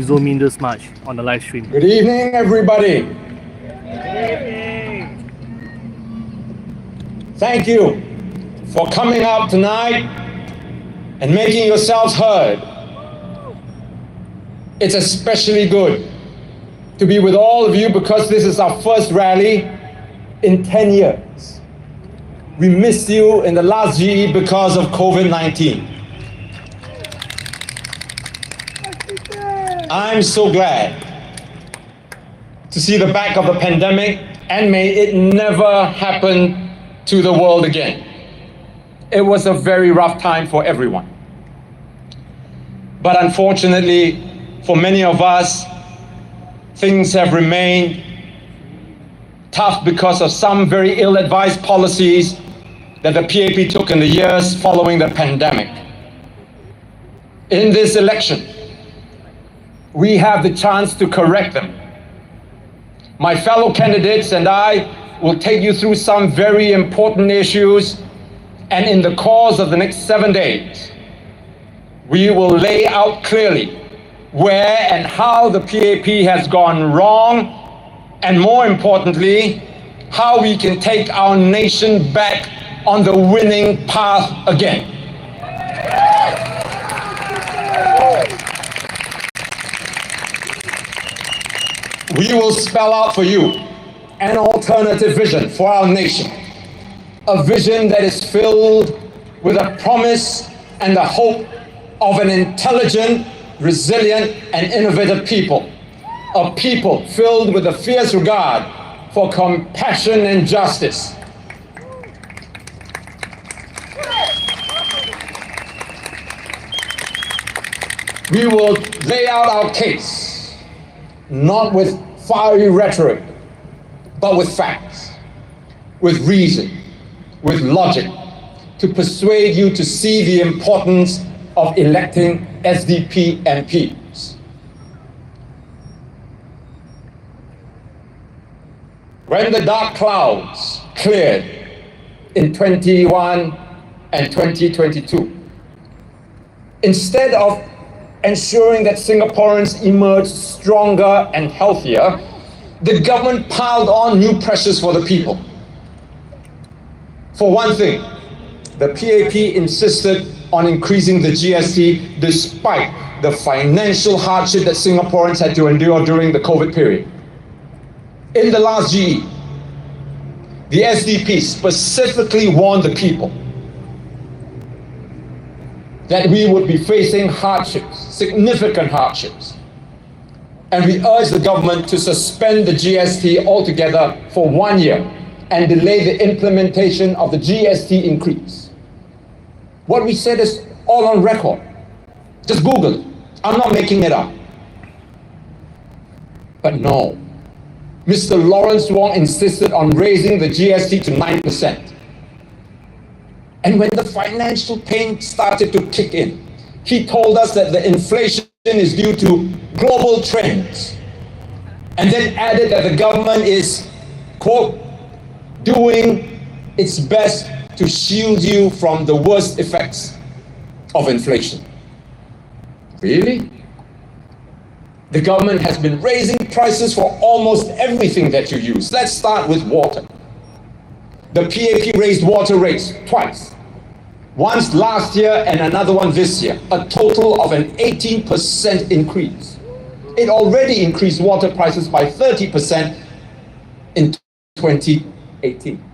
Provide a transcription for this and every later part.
zoom in this much on the live stream. Good evening, everybody. Good evening. Thank you for coming out tonight and making yourselves heard. It's especially good to be with all of you because this is our first rally in 10 years. We missed you in the last GE because of COVID-19. I'm so glad to see the back of the pandemic, and may it never happen to the world again. It was a very rough time for everyone. But unfortunately, for many of us, things have remained tough because of some very ill-advised policies that the PAP took in the years following the pandemic. In this election, we have the chance to correct them. My fellow candidates and I will take you through some very important issues, and in the course of the next 7 days, we will lay out clearly where and how the PAP has gone wrong, and more importantly, how we can take our nation back on the winning path again. We will spell out for you an alternative vision for our nation, a vision that is filled with a promise and the hope of an intelligent, resilient, and innovative people, a people filled with a fierce regard for compassion and justice. We will lay out our case, not with fiery rhetoric, but with facts, with reason, with logic, to persuade you to see the importance of electing SDP MPs. When the dark clouds cleared in 2021 and 2022, instead of ensuring that Singaporeans emerge stronger and healthier, the government piled on new pressures for the people. For one thing, the PAP insisted on increasing the GST despite the financial hardship that Singaporeans had to endure during the COVID period. In the last GE, the SDP specifically warned the people that we would be facing hardships, significant hardships. And we urged the government to suspend the GST altogether for 1 year and delay the implementation of the GST increase. What we said is all on record. Just Google it. I'm not making it up. But no, Mr. Lawrence Wong insisted on raising the GST to 9%. And when the financial pain started to kick in, he told us that the inflation is due to global trends, and then added that the government is, quote, doing its best to shield you from the worst effects of inflation. Really? The government has been raising prices for almost everything that you use. Let's start with water. The PAP raised water rates twice. Once last year and another one this year, a total of an 18% increase. It already increased water prices by 30% in 2018.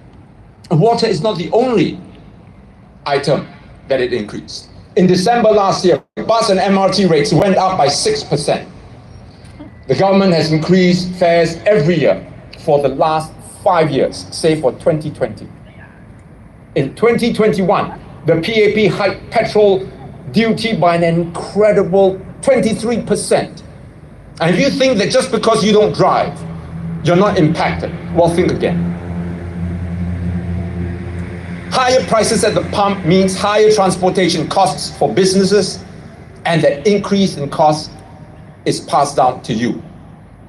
And water is not the only item that it increased. In December last year, bus and MRT rates went up by 6%. The government has increased fares every year for the last 5 years, save for 2020. In 2021, the PAP hiked petrol duty by an incredible 23%. And if you think that just because you don't drive, you're not impacted, well, think again. Higher prices at the pump means higher transportation costs for businesses, and that increase in costs is passed down to you,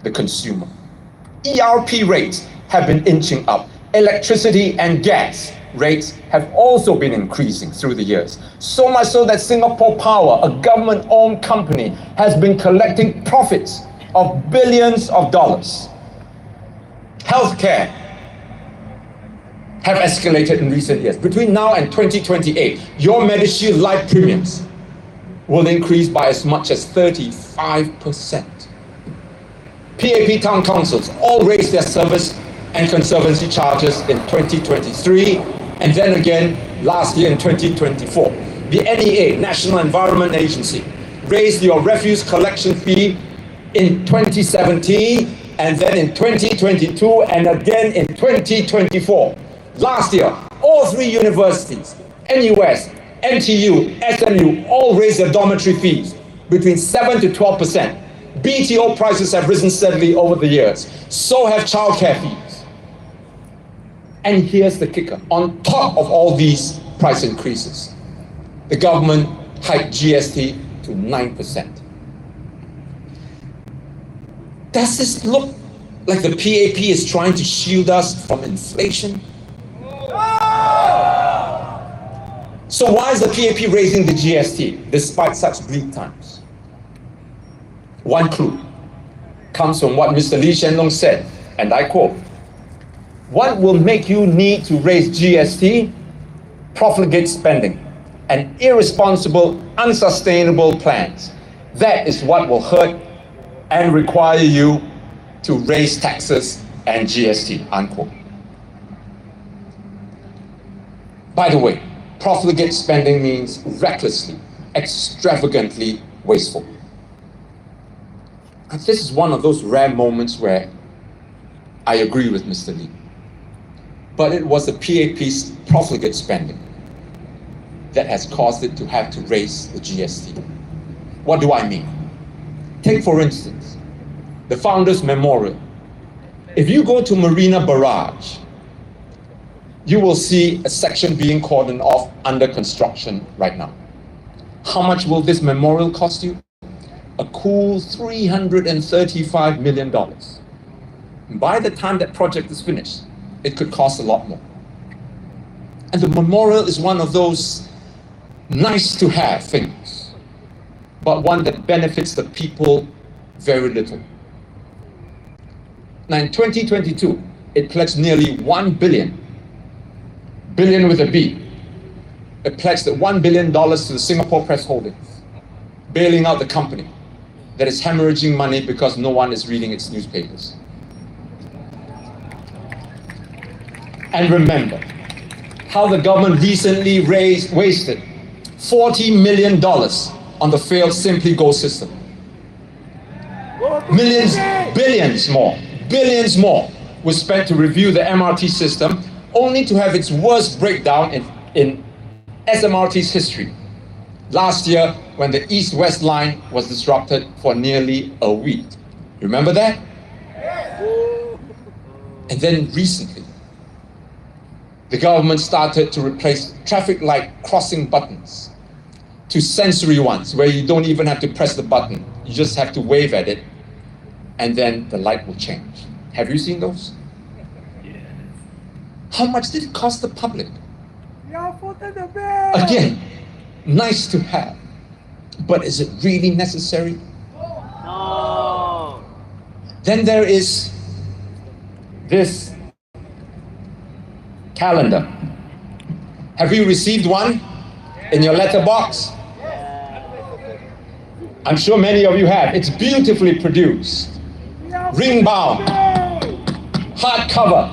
the consumer. ERP rates have been inching up. Electricity and gas rates have also been increasing through the years. So much so that Singapore Power, a government-owned company, has been collecting profits of billions of dollars. Healthcare have escalated in recent years. Between now and 2028, your MediShield life premiums will increase by as much as 35%. PAP town councils all raised their service and conservancy charges in 2023, and then again last year in 2024. The NEA, National Environment Agency, raised your refuse collection fee in 2017, and then in 2022, and again in 2024. Last year, all three universities, NUS, NTU, SMU, all raised their dormitory fees between 7 to 12%. BTO prices have risen steadily over the years. So have childcare fees. And here's the kicker. On top of all these price increases, the government hiked GST to 9%. Does this look like the PAP is trying to shield us from inflation? So why is the PAP raising the GST despite such bleak times? One clue comes from what Mr. Lee Hsien Loong said, and I quote, "What will make you need to raise GST? Profligate spending and irresponsible, unsustainable plans. That is what will hurt and require you to raise taxes and GST," unquote. By the way, profligate spending means recklessly, extravagantly wasteful. And this is one of those rare moments where I agree with Mr. Lee. But it was the PAP's profligate spending that has caused it to have to raise the GST. What do I mean? Take, for instance, the Founders Memorial. If you go to Marina Barrage, you will see a section being cordoned off under construction right now. How much will this memorial cost you? A cool $335 million. By the time that project is finished, it could cost a lot more. And the memorial is one of those nice to have things, but one that benefits the people very little. Now in 2022, it pledged nearly $1 billion with a B. It pledged $1 billion to the Singapore Press Holdings, bailing out the company that is hemorrhaging money because no one is reading its newspapers. And remember how the government recently wasted $40 million on the failed Simply Go system. Billions more was spent to review the MRT system, only to have its worst breakdown in SMRT's history. Last year, when the East-West line was disrupted for nearly a week. Remember that? And then recently, the government started to replace traffic light crossing buttons to sensory ones, where you don't even have to press the button. You just have to wave at it, and then the light will change. Have you seen those? How much did it cost the public? Again, nice to have, but is it really necessary? No. Then there is this calendar. Have you received one in your letterbox? I'm sure many of you have. It's beautifully produced, ring bound, hardcover,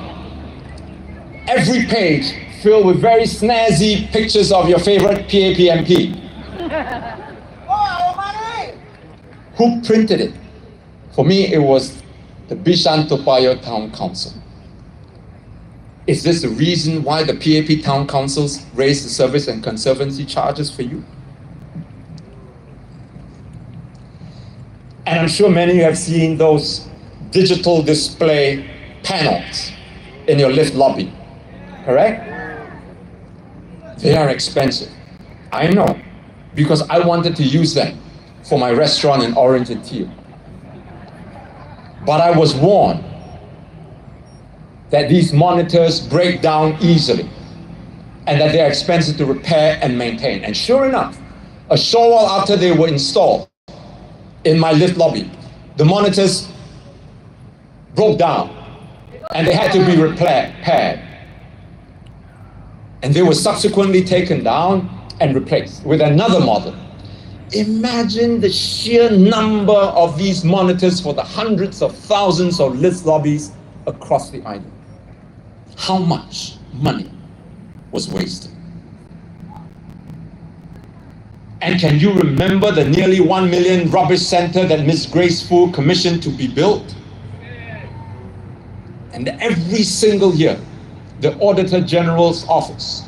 every page filled with very snazzy pictures of your favorite PAP MP. Who printed it? For me, it was the Bishan Toa Payoh Town Council. Is this the reason why the PAP town councils raise the service and conservancy charges for you? And I'm sure many of you have seen those digital display panels in your lift lobby, correct? They are expensive. I know, because I wanted to use them for my restaurant in Orange and Teal. But I was warned that these monitors break down easily. and that they are expensive to repair and maintain. And sure enough, a short while after they were installed in my lift lobby, the monitors broke down and they had to be repaired. And they were subsequently taken down and replaced with another model. Imagine the sheer number of these monitors for the hundreds of thousands of lift lobbies across the island. How much money was wasted? And can you remember the nearly 1 million rubbish center that Ms. Grace Fu commissioned to be built? And every single year, the Auditor General's office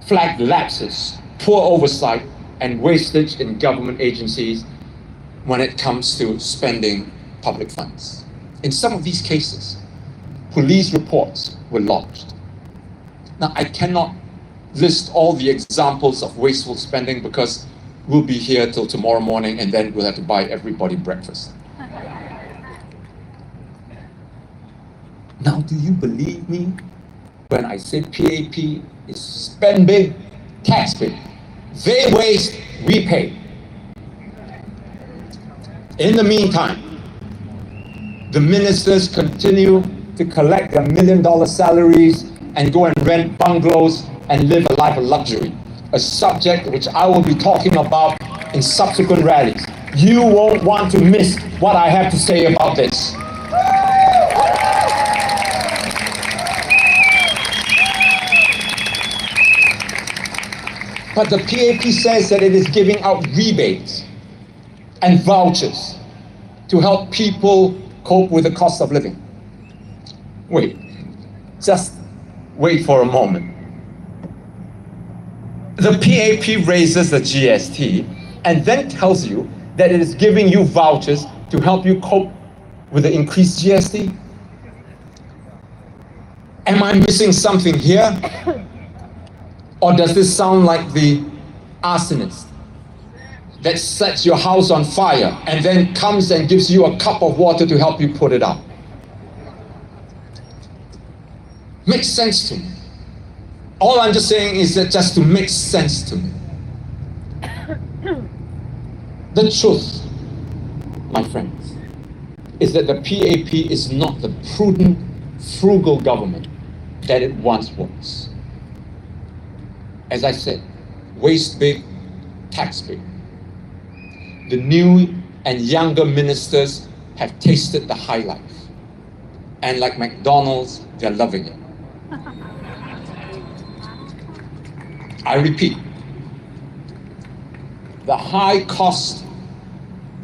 flagged lapses, poor oversight, and wastage in government agencies when it comes to spending public funds. In some of these cases, police reports were lodged. Now, I cannot list all the examples of wasteful spending because we'll be here till tomorrow morning and then we'll have to buy everybody breakfast. Now, do you believe me when I say PAP is spend big, tax big? They waste, we pay. In the meantime, the ministers continue to collect their $1 million salaries and go and rent bungalows and live a life of luxury, a subject which I will be talking about in subsequent rallies. You won't want to miss what I have to say about this. But the PAP says that it is giving out rebates and vouchers to help people cope with the cost of living. Wait, just wait for a moment. The PAP raises the GST and then tells you that it is giving you vouchers to help you cope with the increased GST. Am I missing something here? Or does this sound like the arsonist that sets your house on fire and then comes and gives you a cup of water to help you put it out? Makes sense to me. All I'm just saying is that just to make sense to me. The truth, my friends, is that the PAP is not the prudent, frugal government that it once was. As I said, waste big, tax big. The new and younger ministers have tasted the high life. And like McDonald's, they're loving it. I repeat, the high cost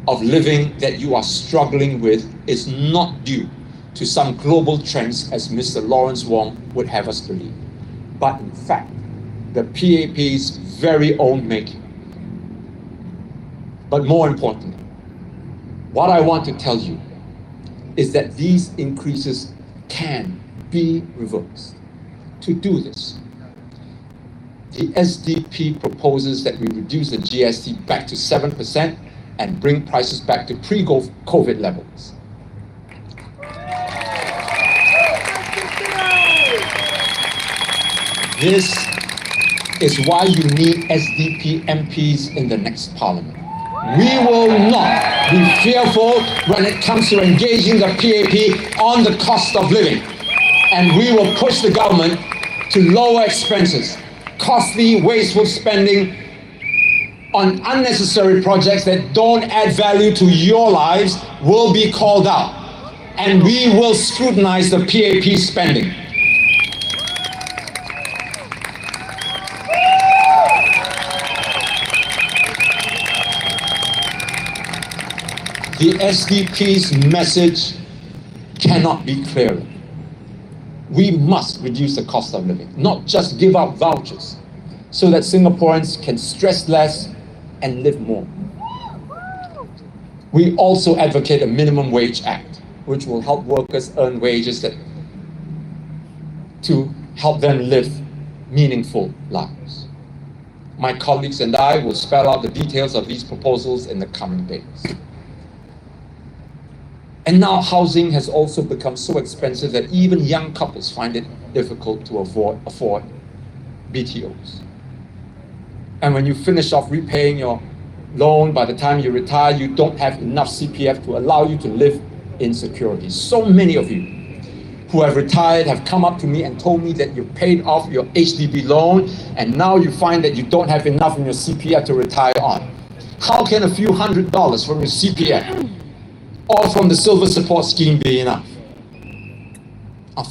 of living that you are struggling with is not due to some global trends as Mr. Lawrence Wong would have us believe, but in fact, the PAP's very own making. But more importantly, what I want to tell you is that these increases can be reversed. To do this, the SDP proposes that we reduce the GST back to 7% and bring prices back to pre-COVID levels. This is why you need SDP MPs in the next parliament. We will not be fearful when it comes to engaging the PAP on the cost of living. And we will push the government to lower expenses. Costly, wasteful spending on unnecessary projects that don't add value to your lives will be called out. And we will scrutinize the PAP spending. The SDP's message cannot be clearer. We must reduce the cost of living, not just give out vouchers, so that Singaporeans can stress less and live more. We also advocate a minimum wage act, which will help workers earn wages to help them live meaningful lives. My colleagues and I will spell out the details of these proposals in the coming days. And now housing has also become so expensive that even young couples find it difficult to afford BTOs. And when you finish off repaying your loan, by the time you retire, you don't have enough CPF to allow you to live in security. So many of you who have retired have come up to me and told me that you paid off your HDB loan and now you find that you don't have enough in your CPF to retire on. How can a few $100s from your CPF or from the Silver Support Scheme be enough?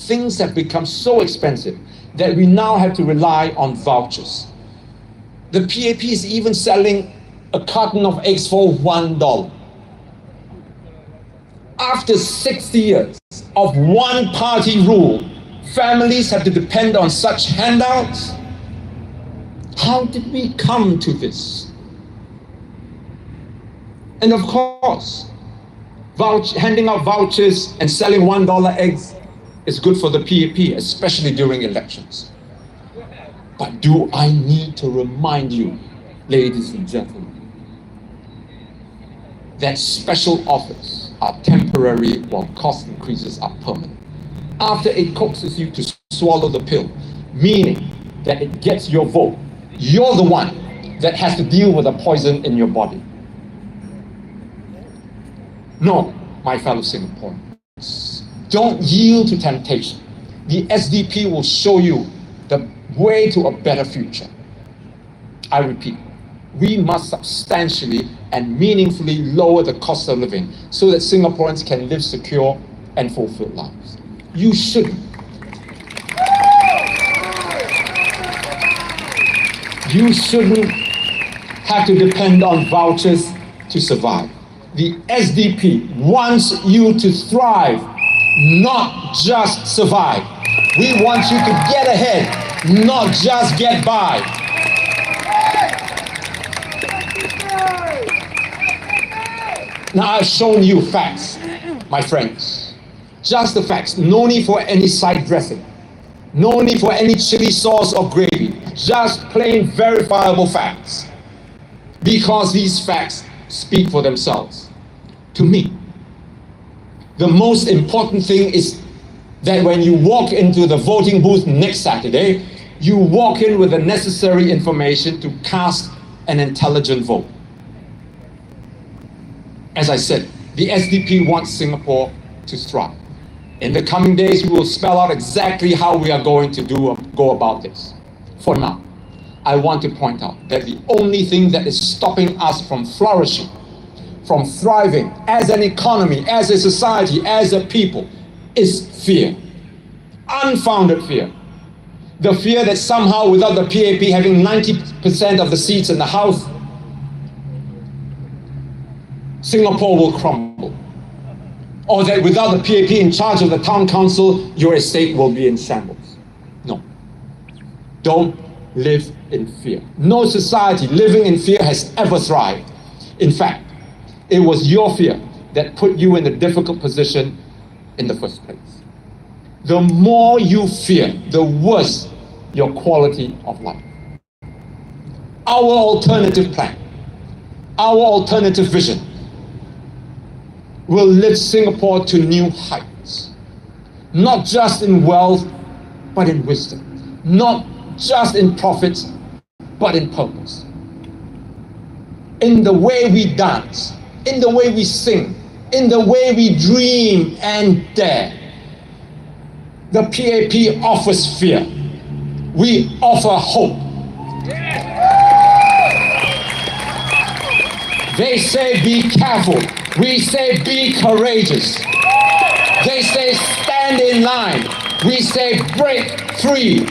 Things have become so expensive that we now have to rely on vouchers. The PAP is even selling a carton of eggs for $1. After 60 years of one-party rule, families have to depend on such handouts. How did we come to this? And of course, handing out vouchers and selling $1 eggs is good for the PAP, especially during elections. But do I need to remind you, ladies and gentlemen, that special offers are temporary while cost increases are permanent. After it coaxes you to swallow the pill, meaning that it gets your vote, you're the one that has to deal with the poison in your body. No, my fellow Singaporeans, don't yield to temptation. The SDP will show you the way to a better future. I repeat, we must substantially and meaningfully lower the cost of living so that Singaporeans can live secure and fulfilled lives. You shouldn't. You shouldn't have to depend on vouchers to survive. The SDP wants you to thrive, not just survive. We want you to get ahead, not just get by. Now I've shown you facts, my friends. Just the facts. No need for any side dressing. No need for any chili sauce or gravy. Just plain verifiable facts. Because these facts speak for themselves. To me, the most important thing is that when you walk into the voting booth next Saturday, you walk in with the necessary information to cast an intelligent vote. As I said, the SDP wants Singapore to thrive. In the coming days, we will spell out exactly how we are going to go about this. For now, I want to point out that the only thing that is stopping us from flourishing, from thriving as an economy, as a society, as a people, is fear. Unfounded fear. The fear that somehow without the PAP having 90% of the seats in the House, Singapore will crumble. Or that without the PAP in charge of the town council, your estate will be in shambles. No. Don't live in fear. No society living in fear has ever thrived. In fact, it was your fear that put you in the difficult position in the first place. The more you fear, the worse your quality of life. Our alternative plan, our alternative vision, will lift Singapore to new heights. Not just in wealth, but in wisdom. Not just in profits, but in purpose. In the way we dance, in the way we sing, in the way we dream and dare. The PAP offers fear. We offer hope. They say be careful. We say be courageous. They say stand in line. We say break free.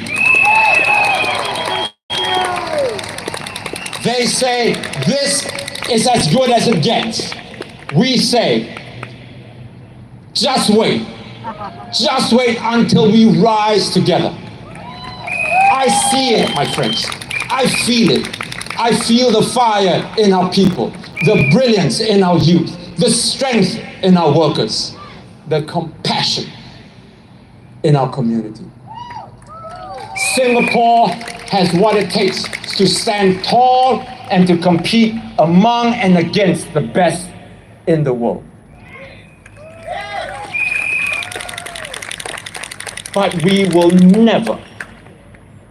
They say this is as good as it gets. We say just wait. Just wait until we rise together. I see it, my friends. I feel it. I feel the fire in our people, the brilliance in our youth, the strength in our workers, the compassion in our community. Singapore has what it takes to stand tall and to compete among and against the best in the world. But we will never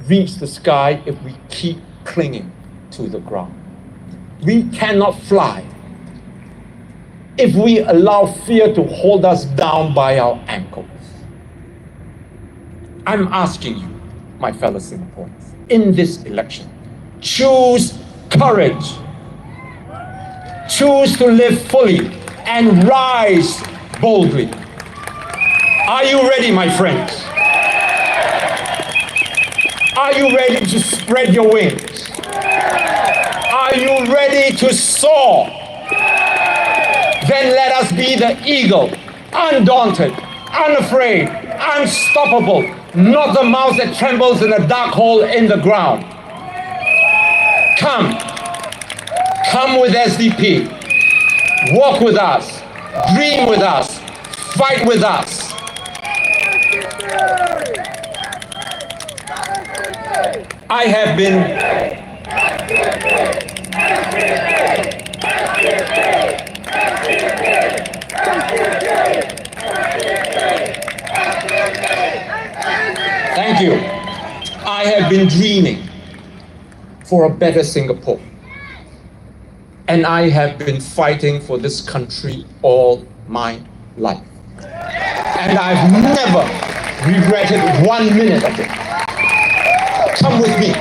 reach the sky if we keep clinging to the ground. We cannot fly if we allow fear to hold us down by our ankles. I'm asking you, my fellow Singaporeans, in this election, choose courage. Choose to live fully and rise boldly. Are you ready, my friends? Are you ready to spread your wings? Are you ready to soar? Then let us be the eagle, undaunted, unafraid, unstoppable, not the mouse that trembles in a dark hole in the ground. Come with SDP. Walk with us. Dream with us. Fight with us. I have been Thank you. I have been dreaming for a better Singapore. And I have been fighting for this country all my life. And I've never regretted 1 minute of it. Come with me.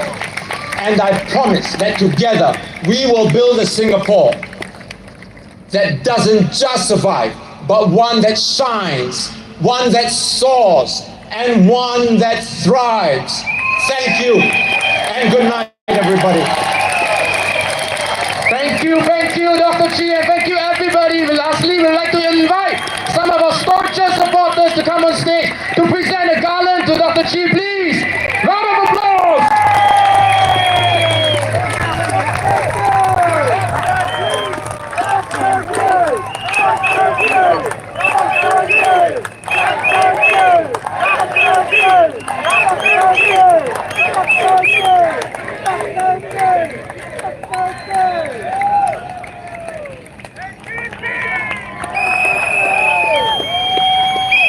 And I promise that together we will build a Singapore that doesn't just survive, but one that shines, one that soars, and one that thrives. Thank you, and good night, everybody. Thank you, Dr. Chi, and thank you, everybody. Lastly, we'd like to invite some of our staunchest supporters to come on stage to present a garland to Dr. Chi, please. Round of applause.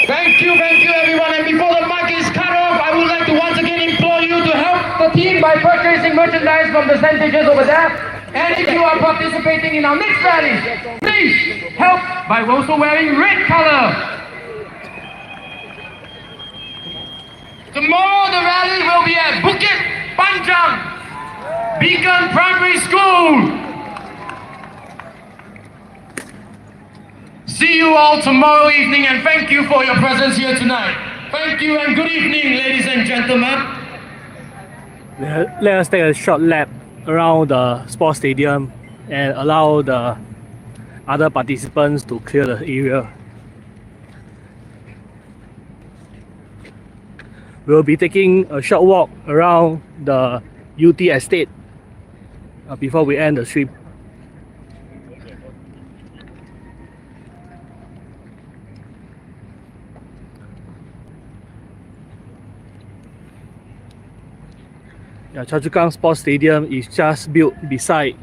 Thank you everyone, and before the mic is cut off, I would like to once again implore you to help the team by purchasing merchandise from the centages over there. And if you are participating in our next rally, please help by also wearing red color. Tomorrow the rally will be at Bukit Panjang Beacon Primary School. See you all tomorrow evening, and thank you for your presence here tonight. Thank you and good evening, ladies and gentlemen. Let us take a short lap around the sports stadium and allow the other participants to clear the area. We'll be taking a short walk around the Yew Tee estate before we end the trip. Choa Chu Kang Sports Stadium is just built beside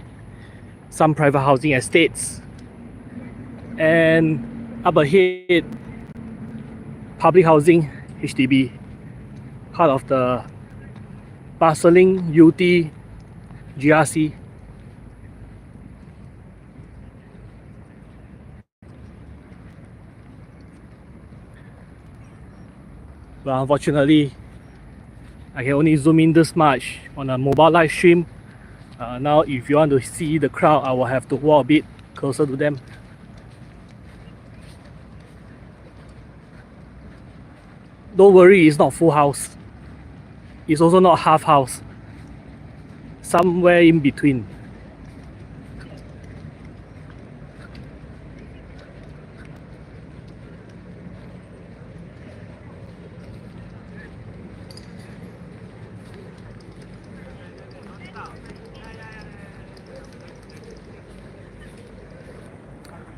some private housing estates, and up ahead, public housing HDB, part of the Marsiling-Yew Tee GRC. But unfortunately, I can only zoom in this much on a mobile live stream. Now if you want to see the crowd, I will have to walk a bit closer to them. Don't worry, it's not full house. It's also not half house. Somewhere in between.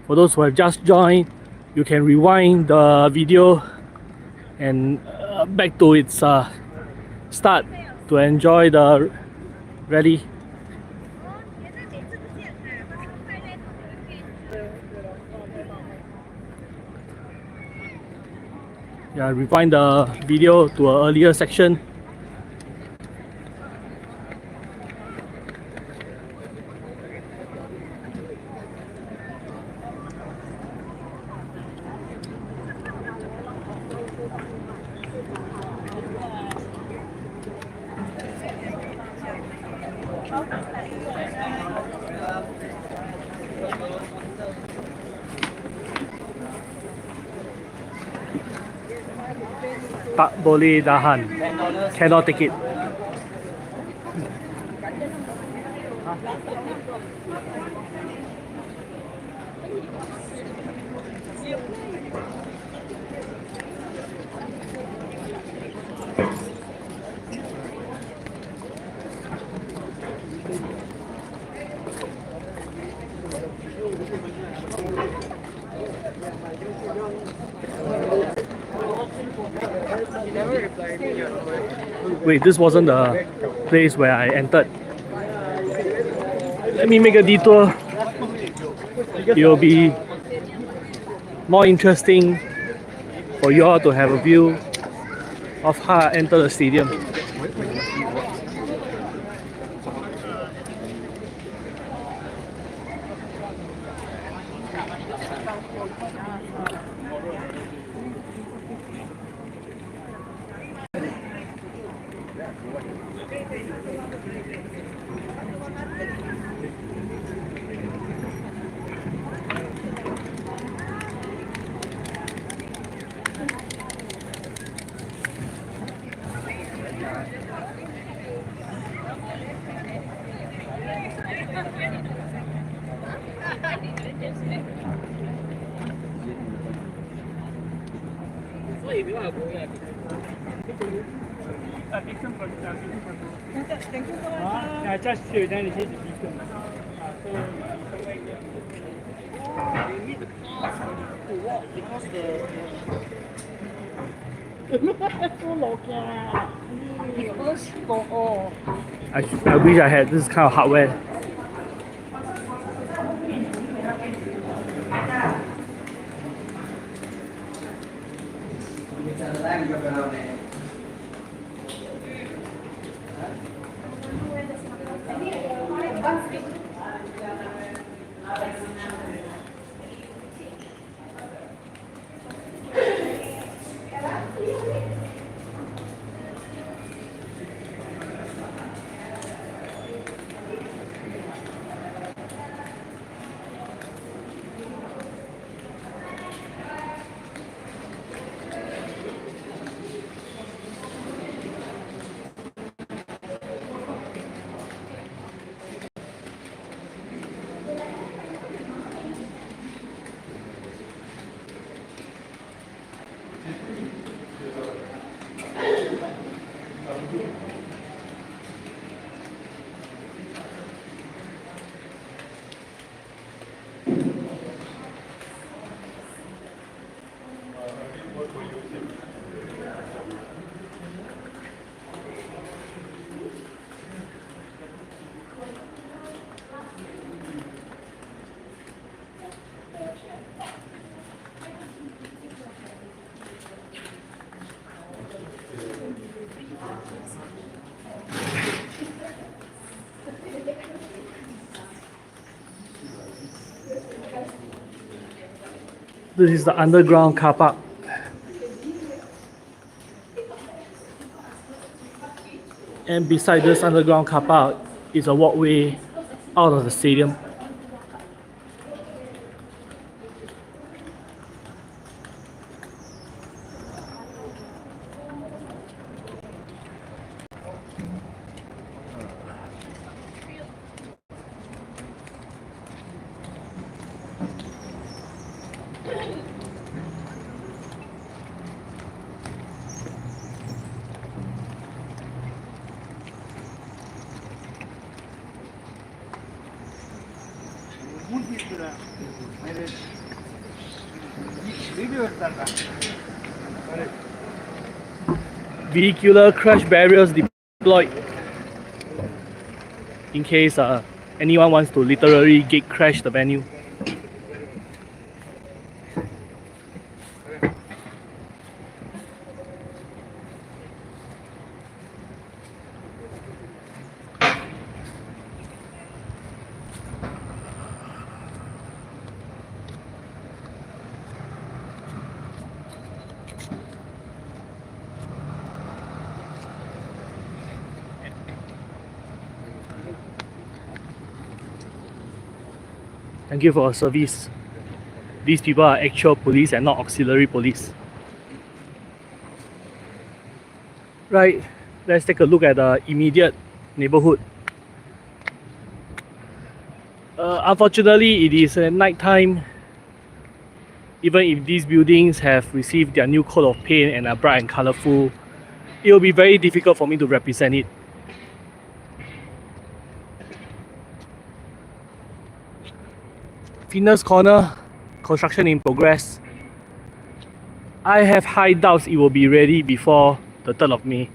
For those who have just joined, you can rewind the video and back to its start to enjoy the rally. Yeah, rewind the video to an earlier section. tak boleh tahan. Cannot take it. Wait, this wasn't the place where I entered. Let me make a detour. It will be more interesting for you all to have a view of how I enter the stadium. I wish I had this kind of hardware. This is the underground car park. And beside this underground car park is a walkway out of the stadium. Vehicular crash barriers deployed in case anyone wants to literally gate crash the venue. Thank you for your service. These people are actual police and not auxiliary police. Right, let's take a look at the immediate neighborhood. Unfortunately, it is at night time. Even if these buildings have received their new coat of paint and are bright and colorful, it will be very difficult for me to represent it. Fitness Corner, construction in progress. I have high doubts it will be ready before the 3rd of May.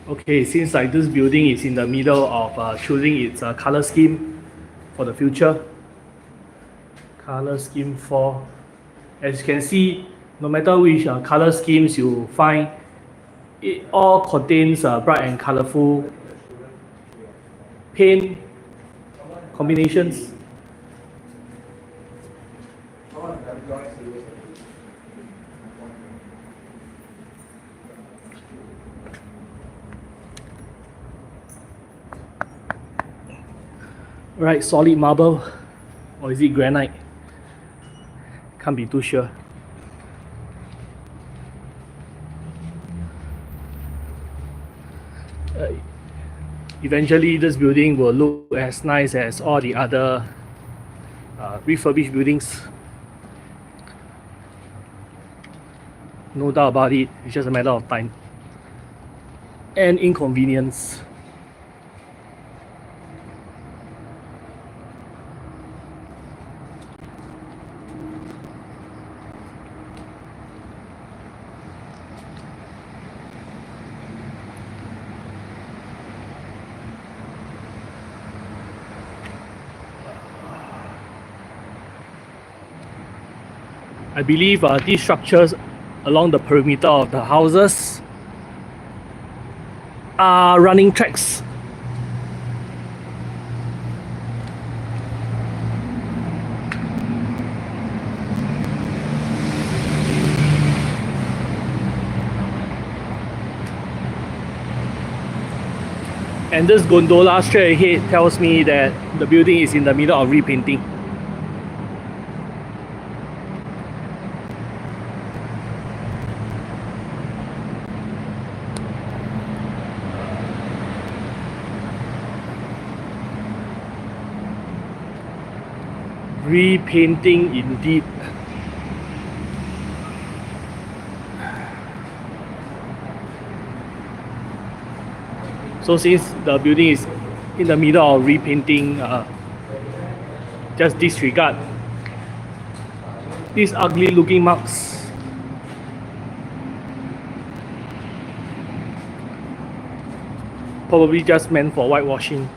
Okay, seems like this building is in the middle of choosing its color scheme for the future. Color scheme 4. As you can see, no matter which color schemes you find, it all contains bright and colorful paint combinations. Right, solid marble, or is it granite? Can't be too sure. Eventually, this building will look as nice as all the other refurbished buildings. No doubt about it, it's just a matter of time and inconvenience. I believe these structures along the perimeter of the houses are running tracks. And this gondola straight ahead tells me that the building is in the middle of repainting. Repainting indeed. So since the building is in the middle of repainting, just disregard these ugly looking marks. Probably just meant for whitewashing.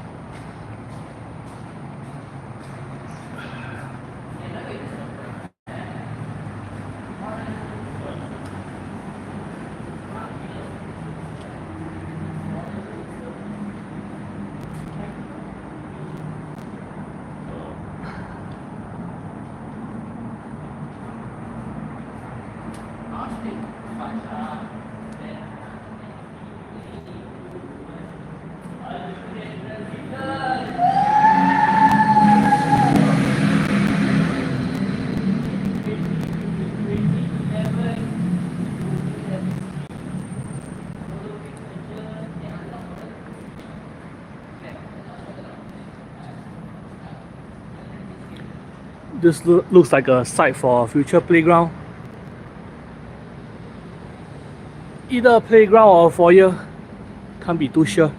This looks like a site for a future playground. Either a playground or a foyer, can't be too sure.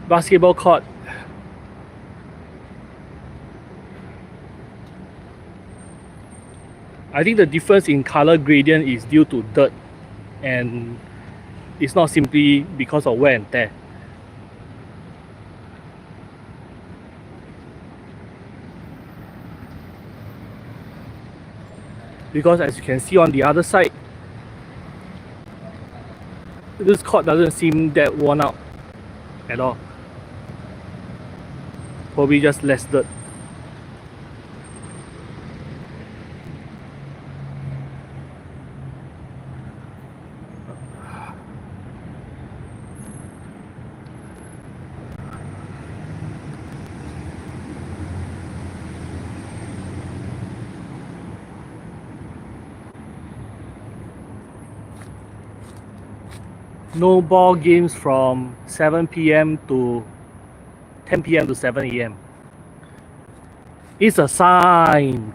Basketball court. I think the difference in color gradient is due to dirt, and it's not simply because of wear and tear. Because as you can see on the other side, This court doesn't seem that worn out at all. Probably just less dirt. No ball games from 7 p.m. to 10 p.m. to 7 a.m. It's a sign.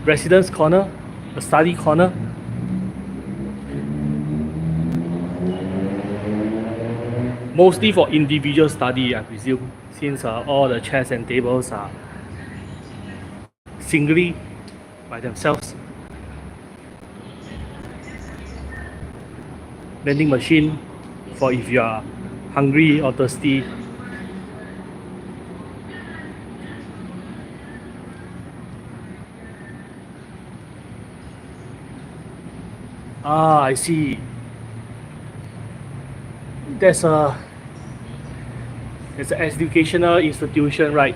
Residence corner, a study corner. Mostly for individual study, I presume, since all the chairs and tables are singly by themselves. Vending machine for if you are hungry or thirsty. Ah, I see. It's an educational institution, right?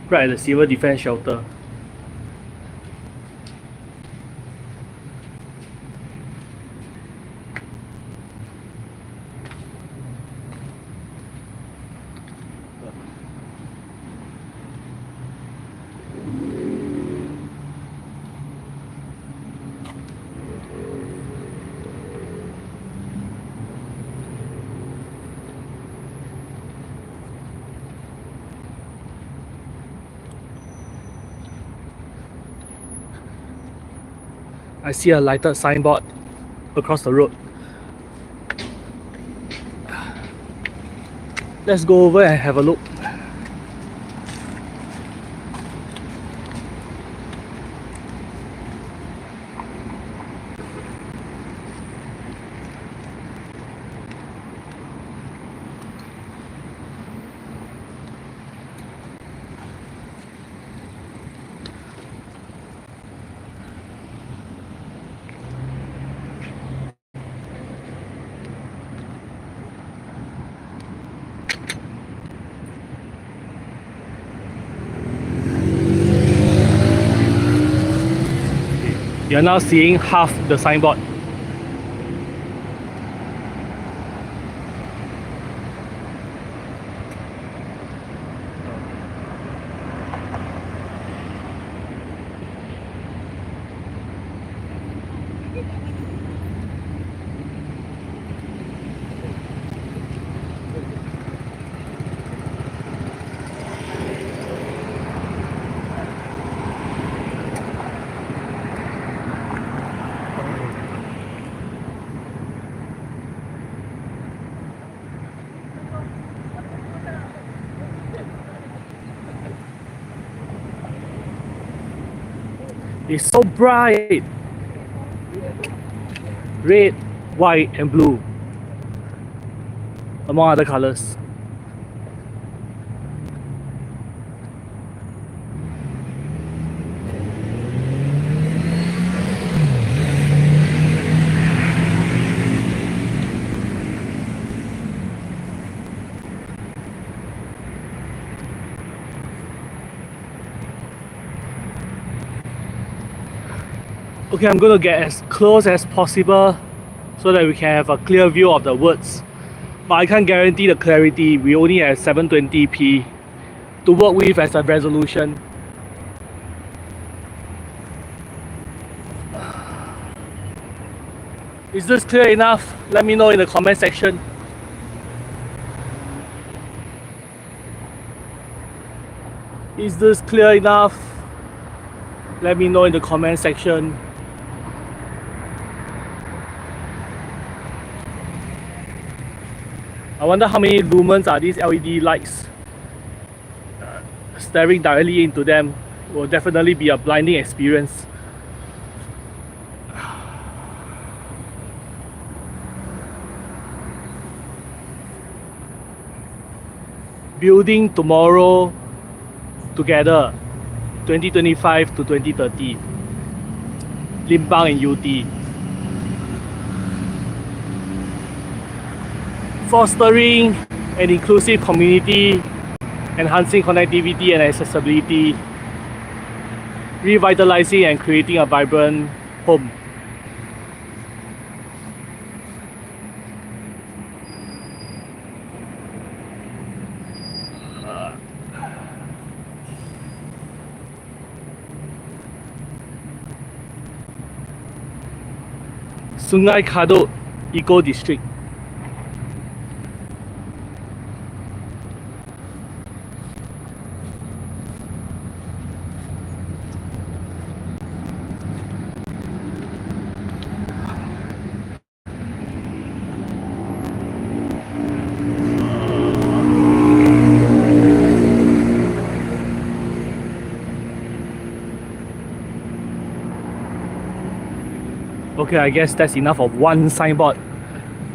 Right at the Civil Defense Shelter. I see a lighted signboard across the road. Let's go over and have a look. You're now seeing half the signboard. It's so bright. Red, white, and blue, among other colors. Okay, I'm going to get as close as possible so that we can have a clear view of the words. But I can't guarantee the clarity. We only have 720p to work with as a resolution. Is this clear enough? Let me know in the comment section. Is this clear enough? Let me know in the comment section. I wonder how many lumens are these LED lights. Staring directly into them will definitely be a blinding experience. Building tomorrow together, 2025 to 2030. Limbang and Yew Tee. Fostering an inclusive community, enhancing connectivity and accessibility, revitalizing and creating a vibrant home. Sungai Kadut Eco District. Okay, I guess that's enough of one signboard.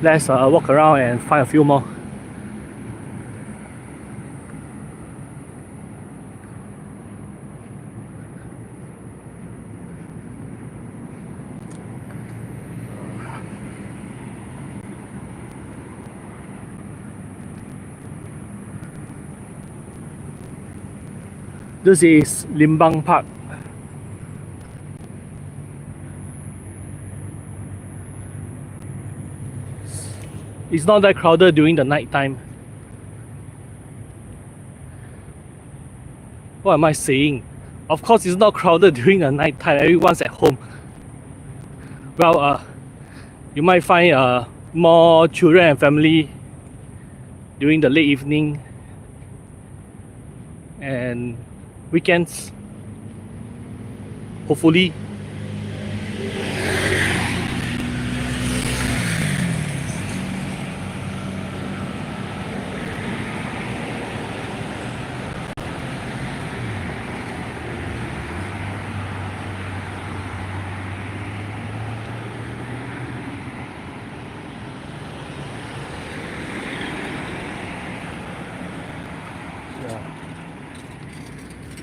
Let's walk around and find a few more. This is Limbang Park. It's not that crowded during the night time. What am I saying? Of course it's not crowded during the night time. Everyone's at home. Well, you might find more children and family during the late evening and weekends. Hopefully.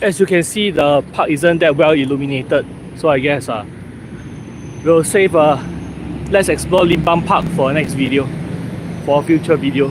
As you can see, the park isn't that well illuminated, so I guess we'll save let's explore Limbang Park for a next video, for a future video.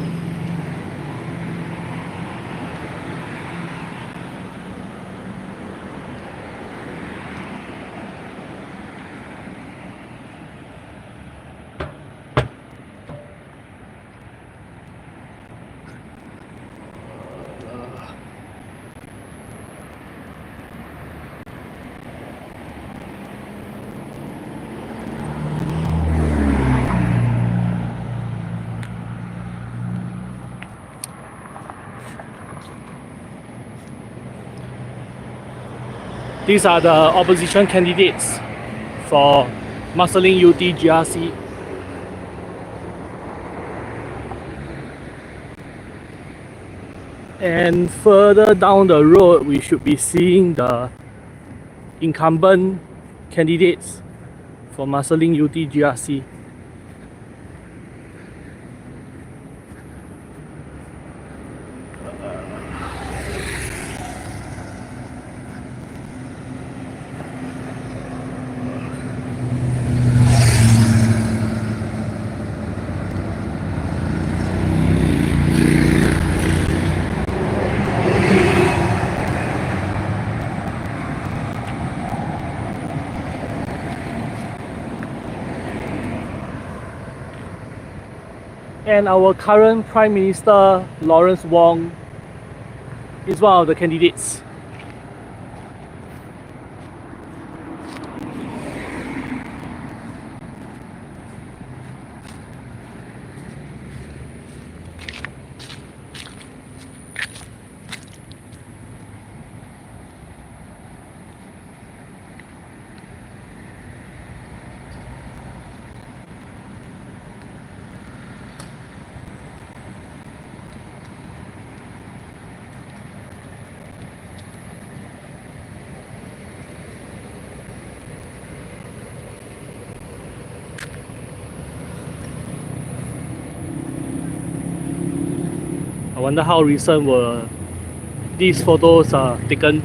These are the opposition candidates for Marsiling-Yew Tee GRC. And further down the road, we should be seeing the incumbent candidates for Marsiling-Yew Tee GRC. And our current Prime Minister, Lawrence Wong, is one of the candidates. I wonder how recent were these photos taken.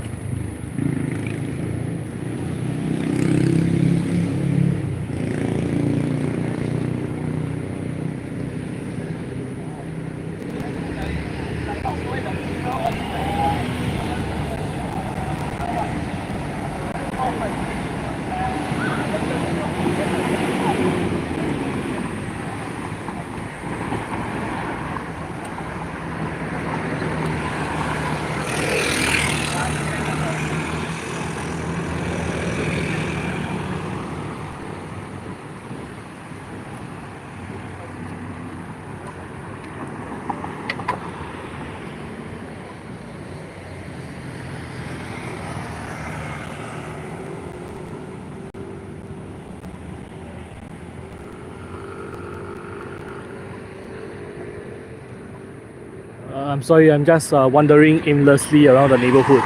I'm sorry, I'm just wandering aimlessly around the neighborhood.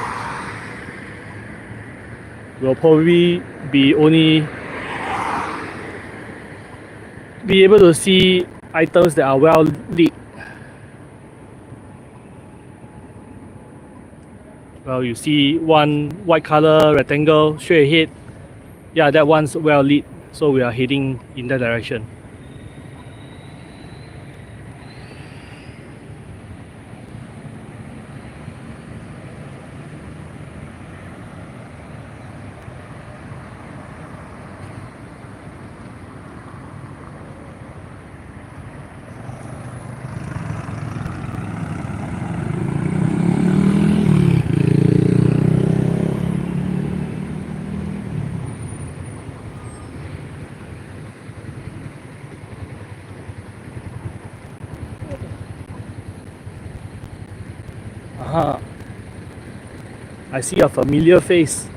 We'll probably be able to see items that are well lit. Well, you see one white color rectangle straight ahead. Yeah, that one's well lit, so we are heading in that direction. Aha. I see a familiar face.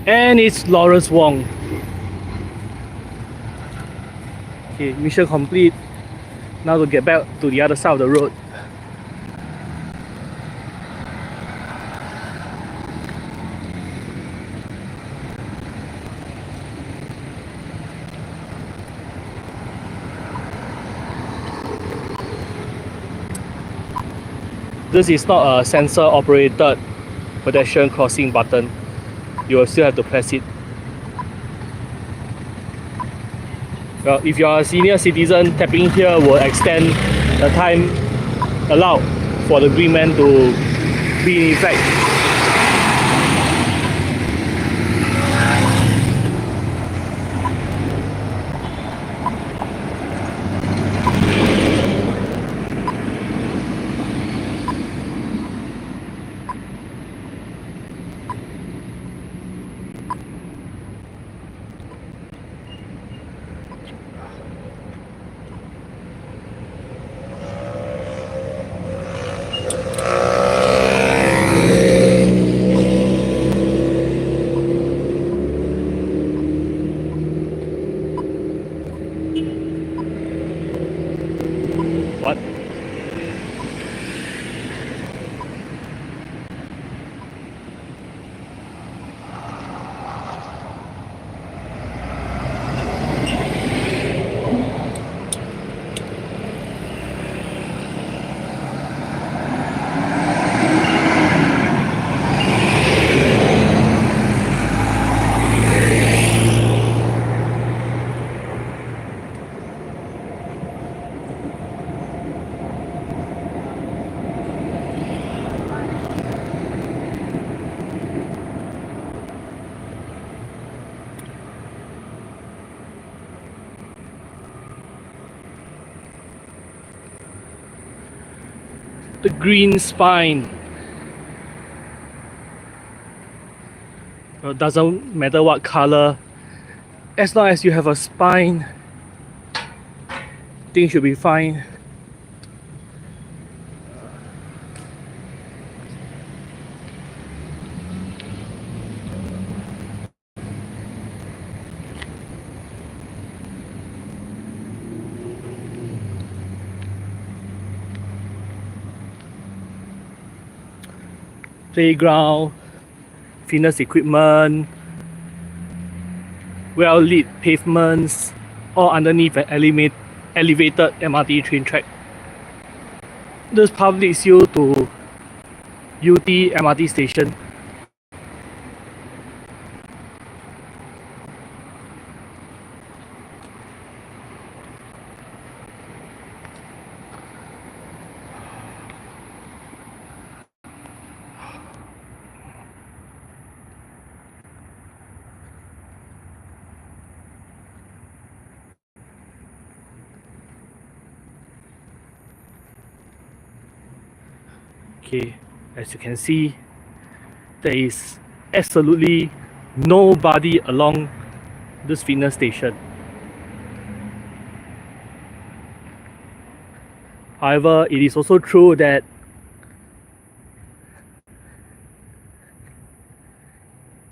And it's Lawrence Wong. Okay, mission complete. Now to get back to the other side of the road. This is not a sensor operated pedestrian crossing button. You will still have to press it. Well, if you are a senior citizen, tapping here will extend the time allowed for the green man to be in effect. the green spine. It doesn't matter what color, as long as you have a spine, things should be fine. Playground, fitness equipment, well-lit pavements, all underneath an elevated MRT train track. This path leads you to UT MRT station. Okay, as you can see, there is absolutely nobody along this fitness station. However, it is also true that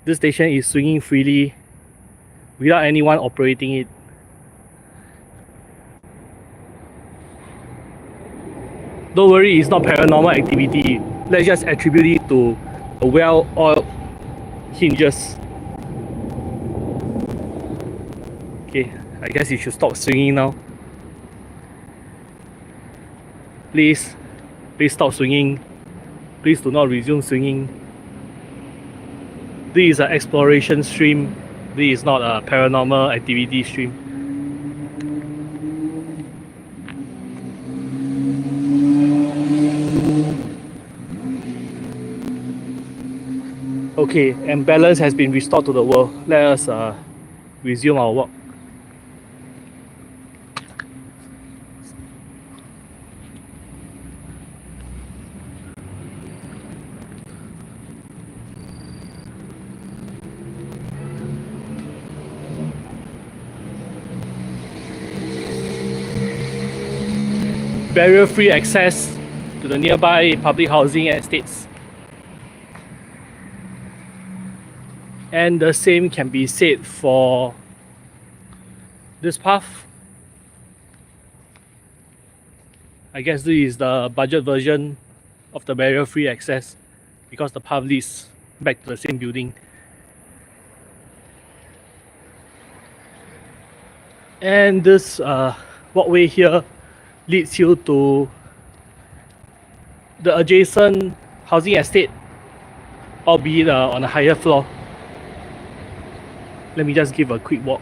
this station is swinging freely without anyone operating it. Don't worry, it's not paranormal activity. Let's just attribute it to a well-oiled hinges. Okay, I guess you should stop swinging now. Please stop swinging. Please do not resume swinging. This is an exploration stream. This is not a paranormal activity stream. Okay, and balance has been restored to the world. Let us resume our walk. Barrier-free access to the nearby public housing estates. And the same can be said for this path. I guess this is the budget version of the barrier-free access because the path leads back to the same building. And this walkway here leads you to the adjacent housing estate, albeit on a higher floor. Let me just give a quick walk.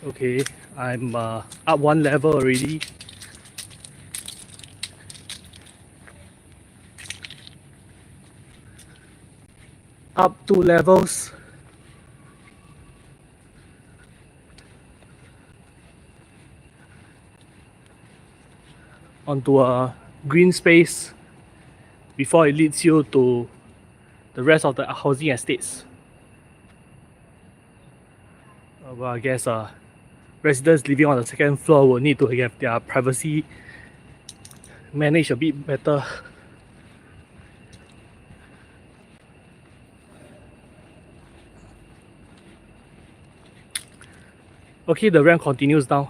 Okay, I'm up one level already. Up 2 levels. Onto a green space before it leads you to the rest of the housing estates. Well, I guess residents living on the second floor will need to have their privacy managed a bit better. Okay, the ramp continues down.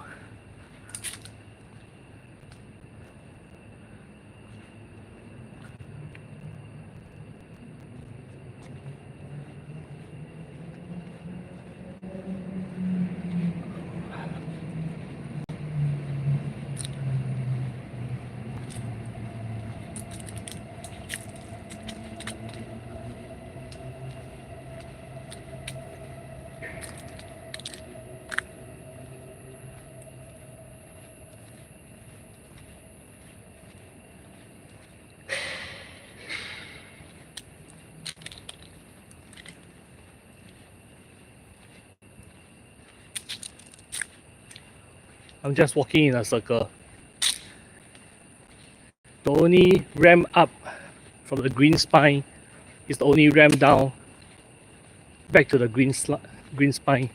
I'm just walking in a circle. The only ramp up from the green spine is the only ramp down back to the green spine.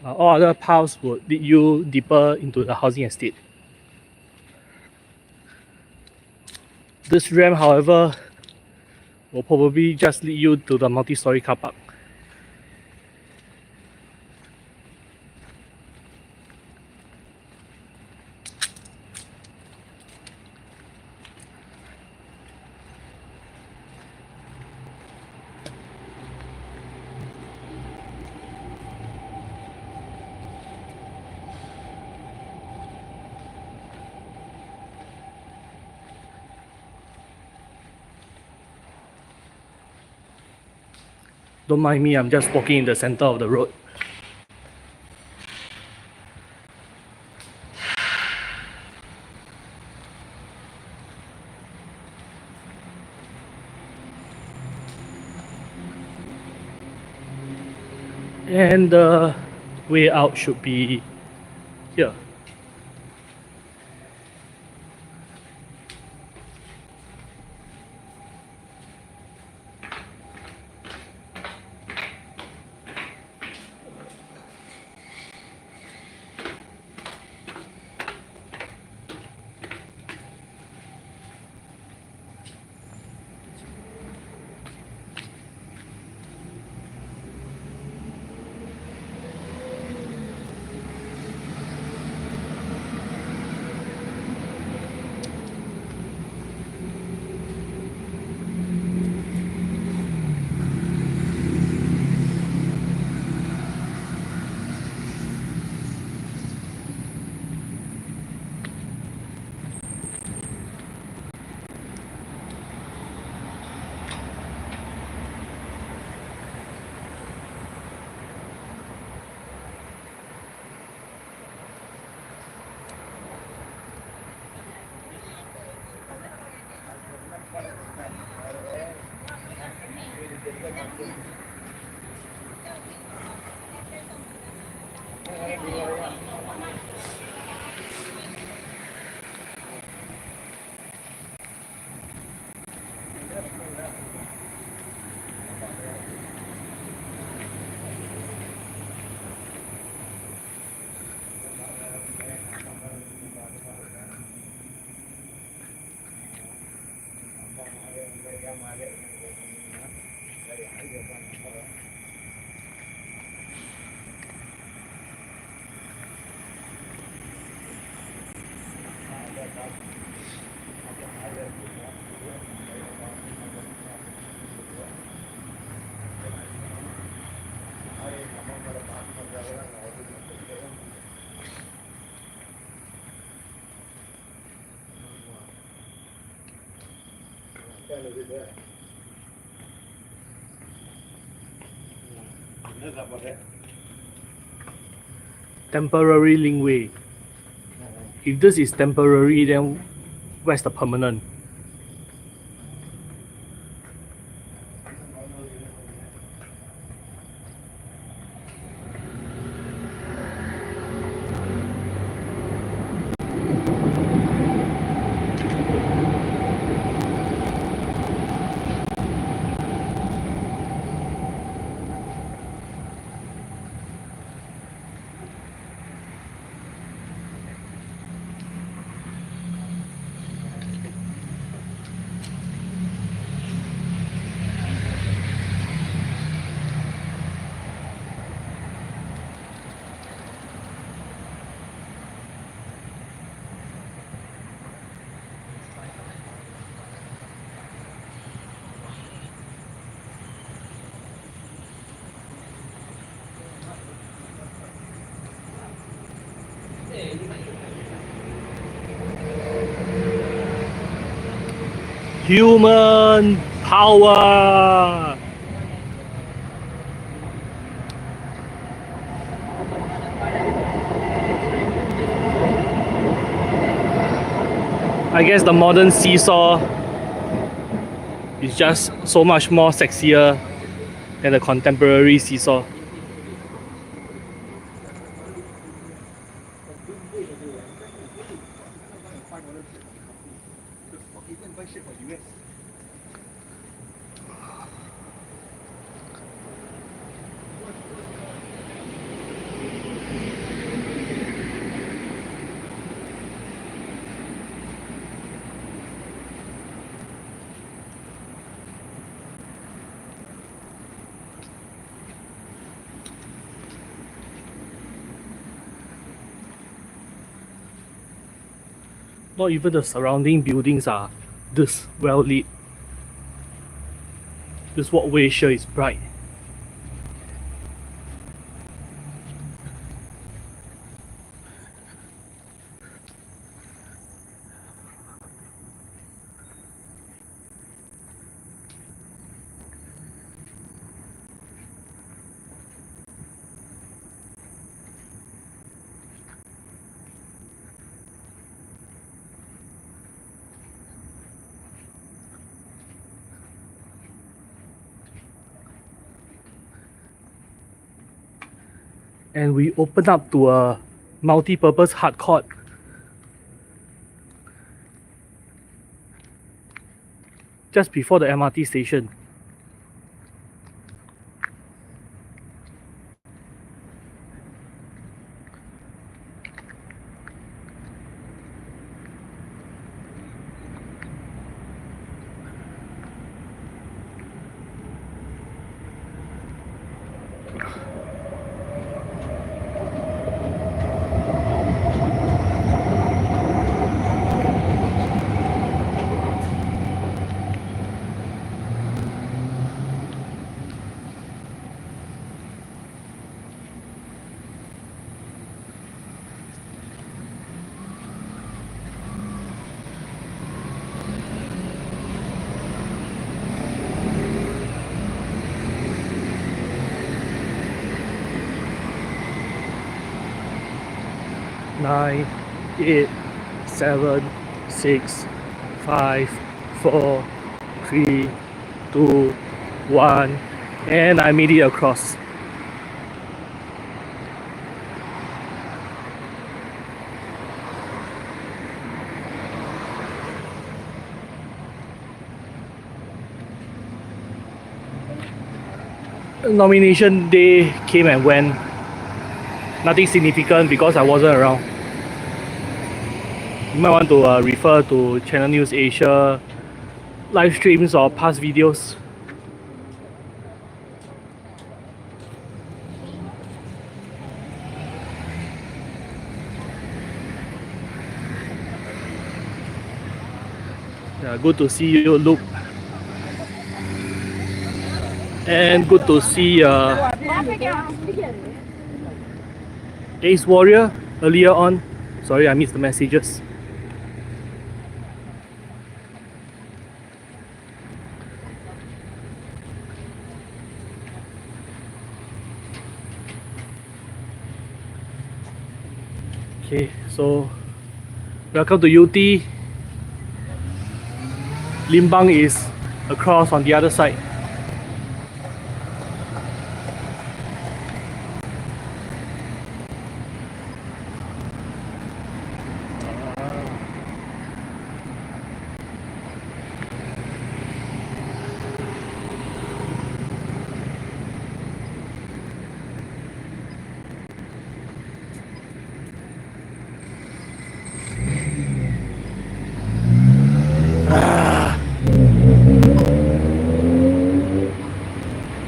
All other paths would lead you deeper into the housing estate. This ramp, however, will probably just lead you to the multi-story car park. Don't mind me, I'm just walking in the center of the road. And the way out should be here. Temporary linkway. If this is temporary, then where's the permanent? Human power. I guess the modern seesaw is just so much more sexier than the contemporary seesaw. Not even the surrounding buildings are this well lit. This walkway sure is bright. And we open up to a multi-purpose hard court. Just before the MRT station. Nine, 8, 7, 6, 5, 4, 3, 2, 1, and I made it across. Nomination day came and went. Nothing significant because I wasn't around. You might want to refer to Channel News Asia live streams or past videos. Yeah, good to see you, Luke. And good to see Ace Warrior earlier on. Sorry, I missed the messages. Okay, so welcome to UT. Limbang is across on the other side.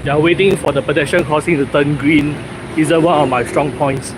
Yeah, waiting for the pedestrian crossing to turn green isn't one of my strong points.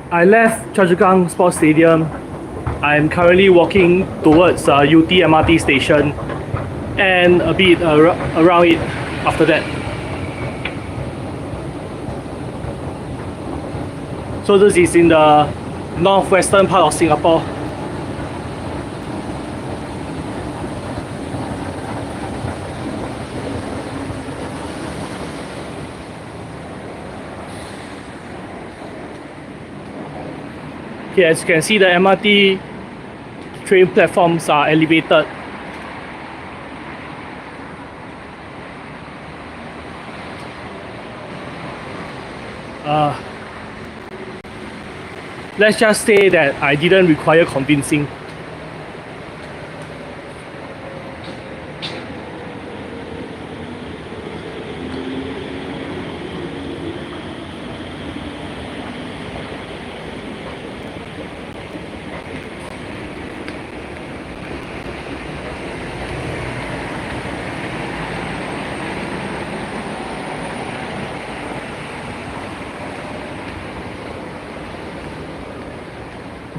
I left Choa Chu Kang Sports Stadium. I'm currently walking towards Yew Tee MRT station and a bit around it after that. So this is in the northwestern part of Singapore. Okay, as you can see, the MRT train platforms are elevated. Let's just say that I didn't require convincing.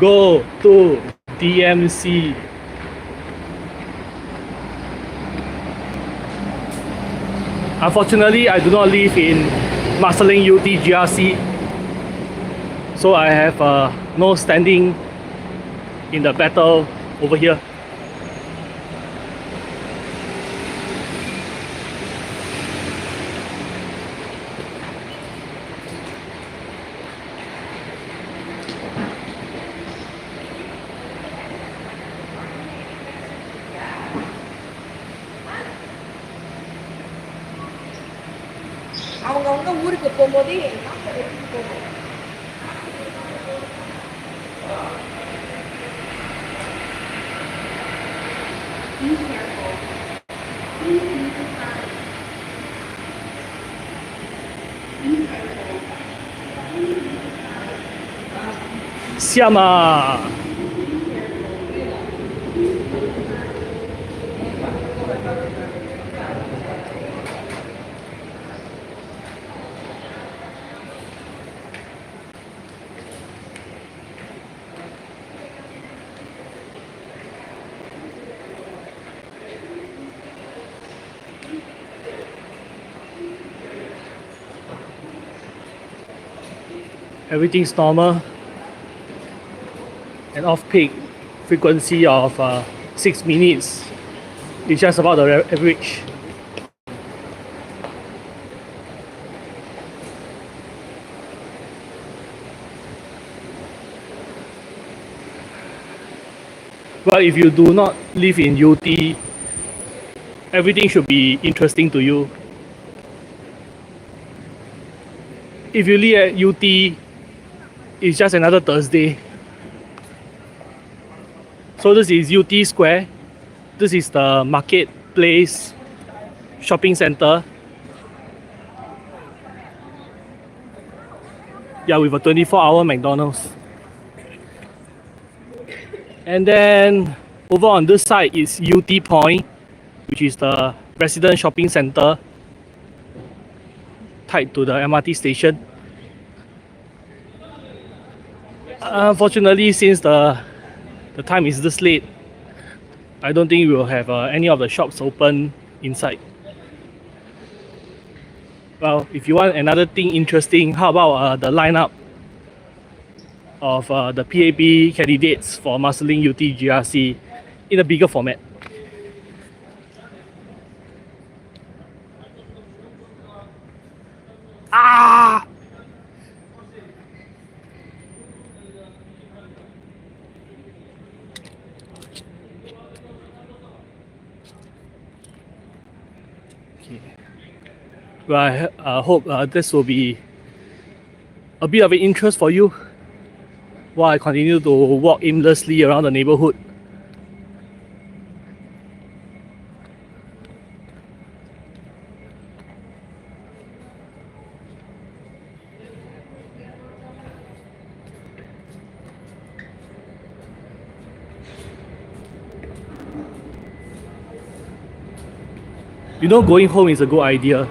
Go to DMC. Unfortunately, I do not live in Marsiling-Yew Tee GRC, so I have no standing in the battle over here. அவங்கவுங்க ஊருக்கு போகும்போது நாட்டை எடுத்துட்டு போகணும். Siama. Everything's normal. An off-peak frequency of 6 minutes is just about the average. But if you do not live in Yew Tee, everything should be interesting to you. If you live at Yew Tee, it's just another Thursday. So this is Yew Tee Square. This is the marketplace shopping center. Yeah, with a 24-hour McDonald's. And then over on this side is Yew Tee Point, which is the resident shopping center tied to the MRT station. Unfortunately, since the time is this late, I don't think we will have any of the shops open inside. Well, if you want another thing interesting, how about the lineup of the PAP candidates for Marsiling-Yew Tee GRC in a bigger format? Ah! Well, I hope this will be a bit of an interest for you while I continue to walk aimlessly around the neighborhood. You know, going home is a good idea.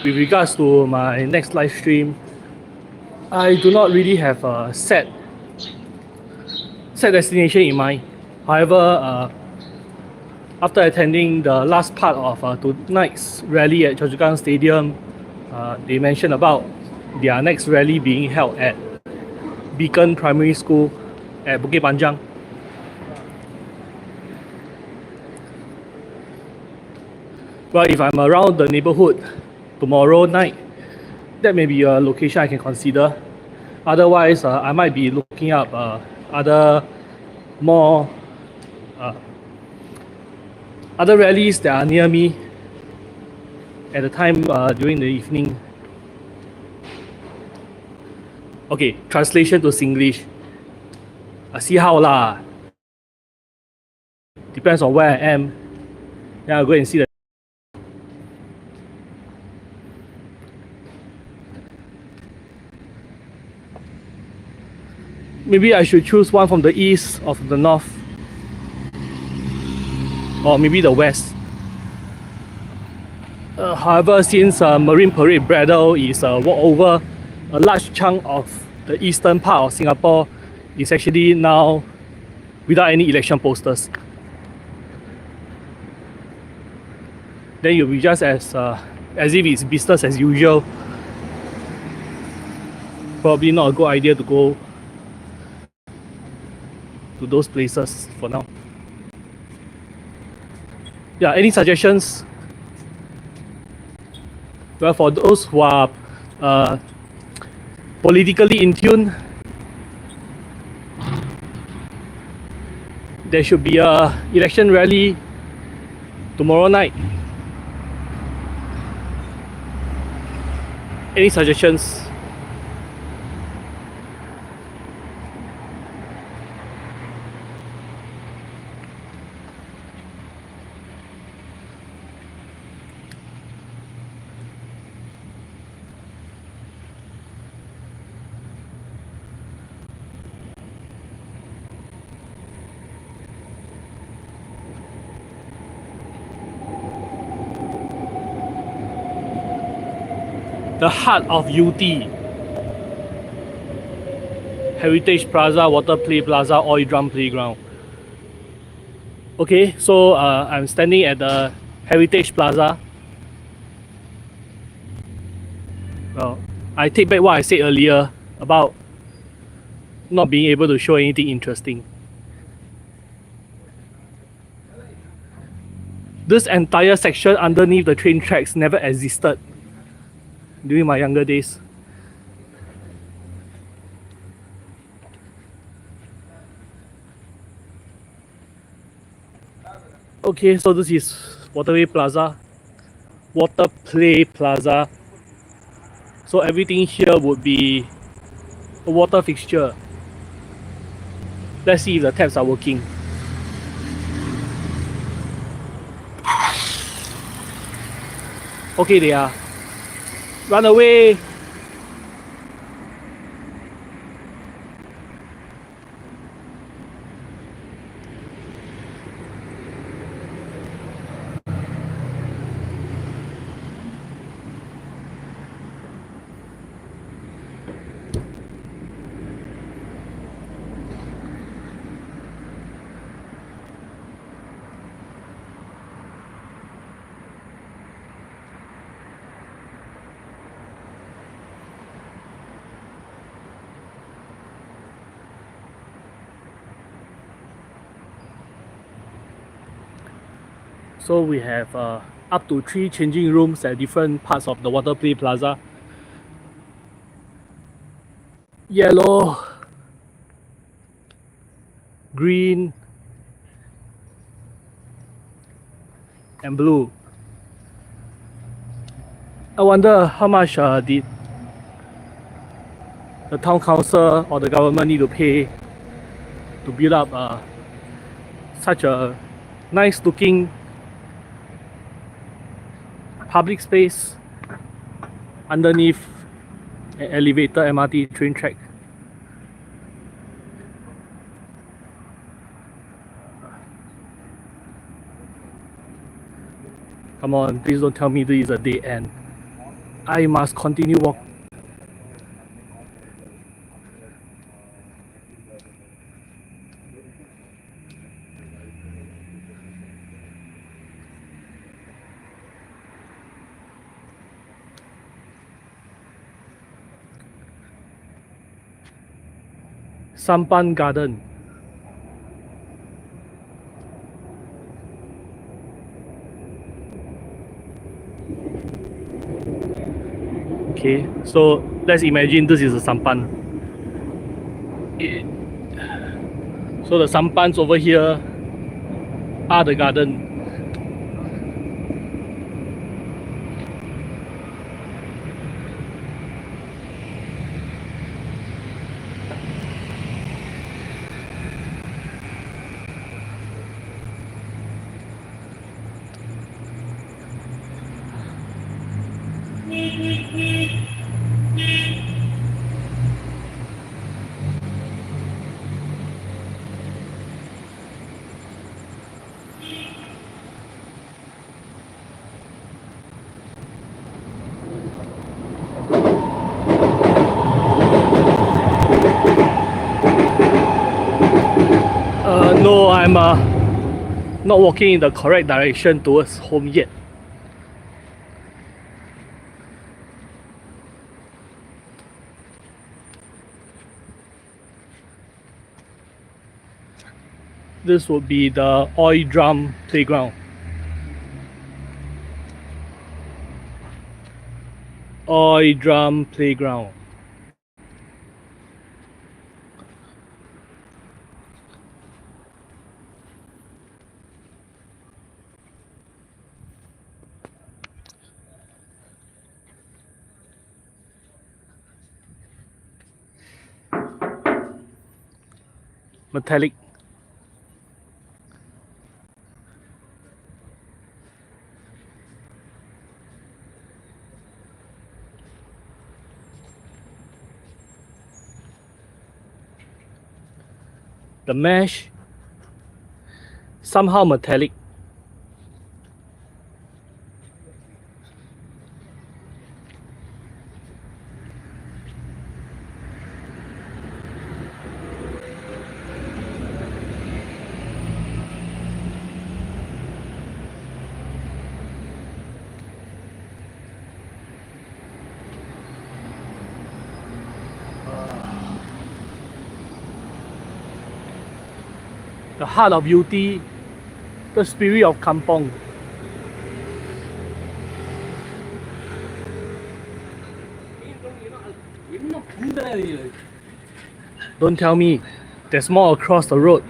With regards to my next live stream, I do not really have a set destination in mind. However, after attending the last part of tonight's rally at Choa Chu Kang Stadium, they mentioned about their next rally being held at Beacon Primary School at Bukit Panjang. Well, if I'm around the neighborhood tomorrow night, that may be a location I can consider. Otherwise, I might be looking up other more other rallies that are near me at the time during the evening. Okay, translation to Singlish. See how lah. Depends on where I am. Then I'll go and see the. Maybe I should choose one from the east or from the north. Or maybe the west. However, since Marine Parade Braddell is walk over, a large chunk of the eastern part of Singapore is actually now without any election posters. Then you'll be just as if it's business as usual. Probably not a good idea to go to those places for now. Yeah, any suggestions? Well, for those who are politically in tune, there should be a election rally tomorrow night. Any suggestions? The heart of Yew Tee. Heritage Plaza, Water Play Plaza, Oil Drum Playground. Okay, so I'm standing at the Heritage Plaza. Well, I take back what I said earlier about not being able to show anything interesting. This entire section underneath the train tracks never existed during my younger days. Okay, so this is Waterway Plaza, Water Play Plaza. So everything here would be a water fixture. Let's see if the taps are working. Okay, they are. Run away! So we have up to 3 changing rooms at different parts of the water play plaza. Yellow, green, and blue. I wonder how much did the town council or the government need to pay to build up such a nice looking public space underneath an elevated MRT train track. Come on, please don't tell me this is a dead end. I must continue walking. Sampan Garden. Okay, so let's imagine this is a sampan. So the sampans over here are the garden. No, I'm not walking in the correct direction towards home yet. This would be the oil drum playground. Oil drum playground. Metallic. The mesh, somehow metallic. The heart of Yew Tee, the spirit of Kampong. Don't tell me, there's more across the road.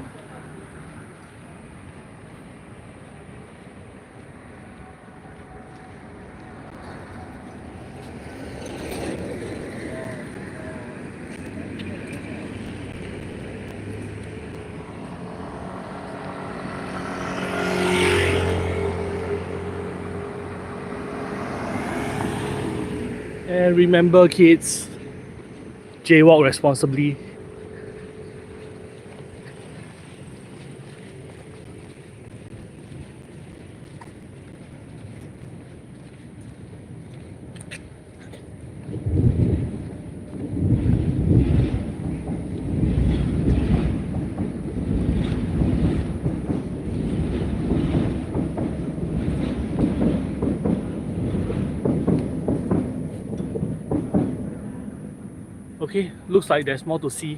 And remember, kids, jaywalk responsibly. Okay, looks like there's more to see.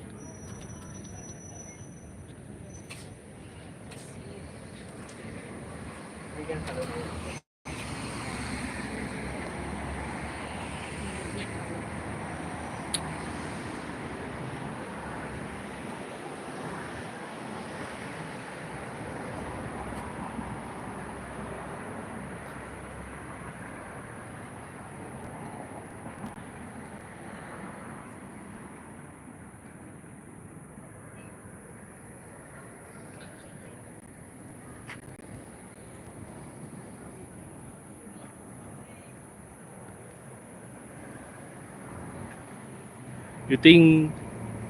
You think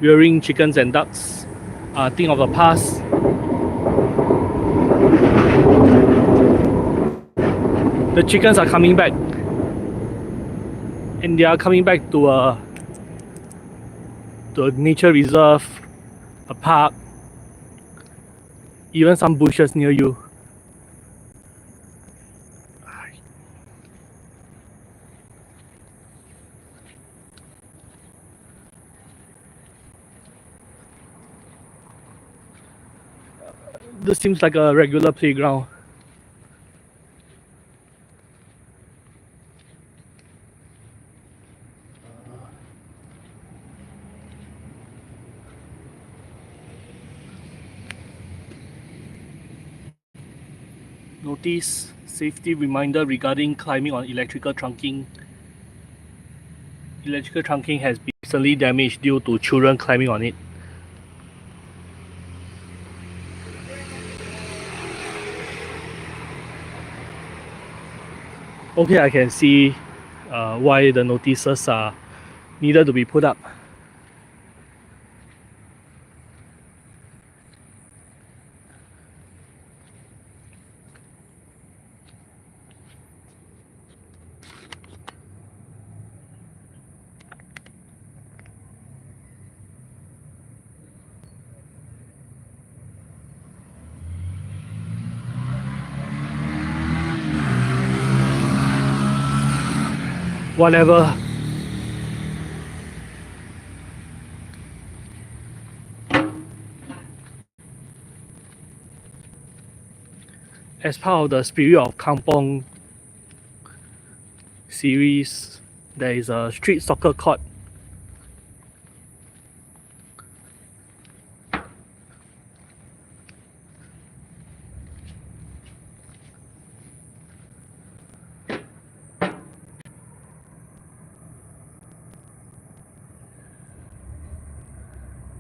rearing chickens and ducks are a thing of the past? The chickens are coming back, and they are coming back to a nature reserve, a park, even some bushes near you. This seems like a regular playground. Notice safety reminder regarding climbing on electrical trunking. Electrical trunking has been recently damaged due to children climbing on it. Okay, I can see why the notices are needed to be put up. Whatever. As part of the Spirit of Kampong series, there is a street soccer court.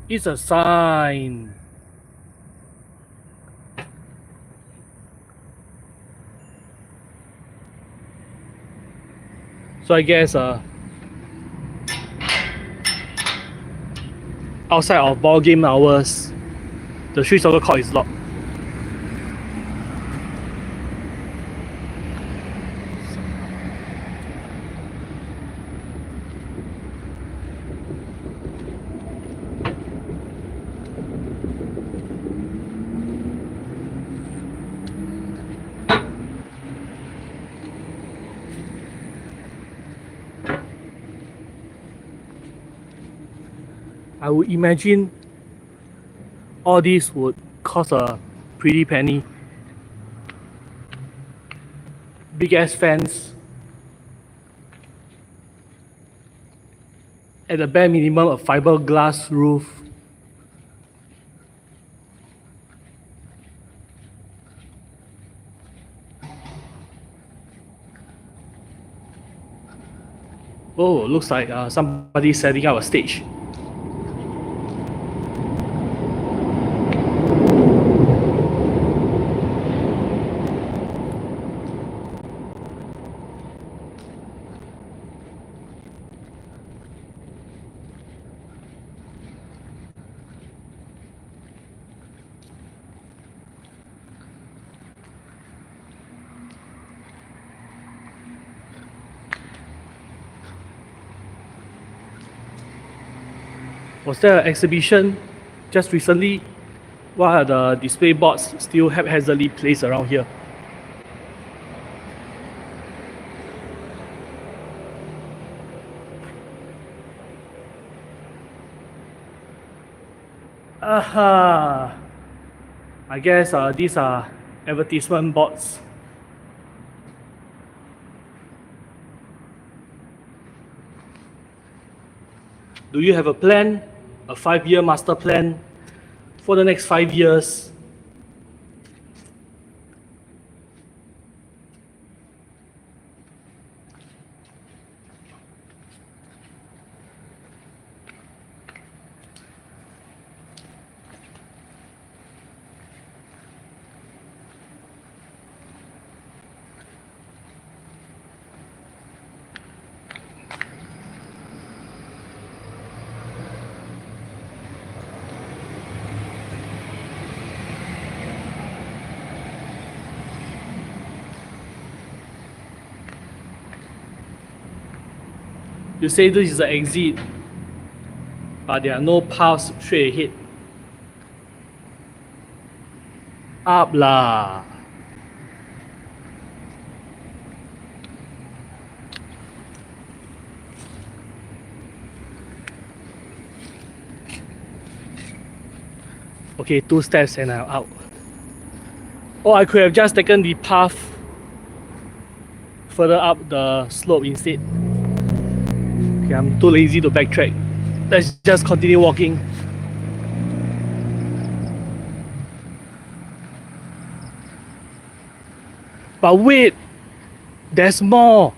It's a sign. So I guess outside of ball game hours, the street soccer court is locked. I would imagine all this would cost a pretty penny. Big ass fence. At the bare minimum, a fiberglass roof. Oh, looks like somebody's setting up a stage. Was there an exhibition just recently? Why are the display boards still haphazardly placed around here? Aha! I guess these are advertisement boards. Do you have a plan? A 5-year master plan for the next 5 years? You say this is the exit, but there are no paths straight ahead. Up lah. Okay, 2 steps and I'm out. Or I could have just taken the path further up the slope instead. Okay, I'm too lazy to backtrack. Let's just continue walking. But wait, there's more.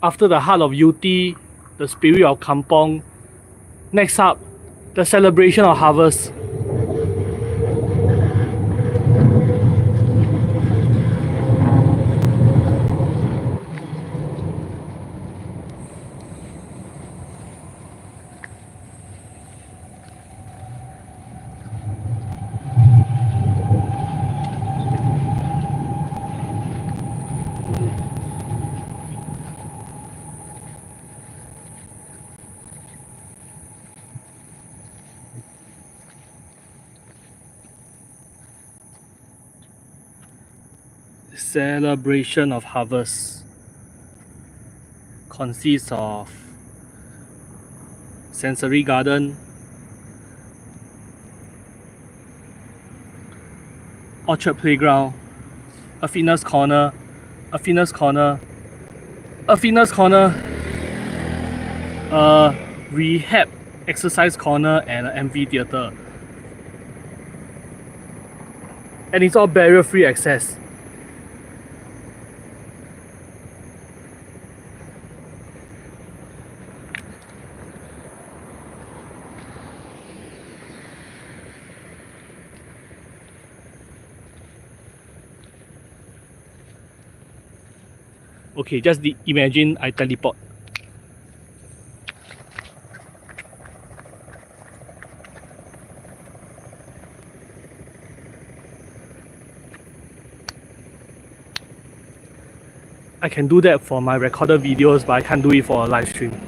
After the heart of Yew Tee, the spirit of Kampong, next up, the celebration of harvest. Celebration of harvest consists of sensory garden, orchard playground, a fitness corner, a fitness corner, a fitness corner, a rehab exercise corner, and an amphitheater. And it's all barrier-free access. Okay, just imagine I teleport. I can do that for my recorded videos, but I can't do it for a live stream.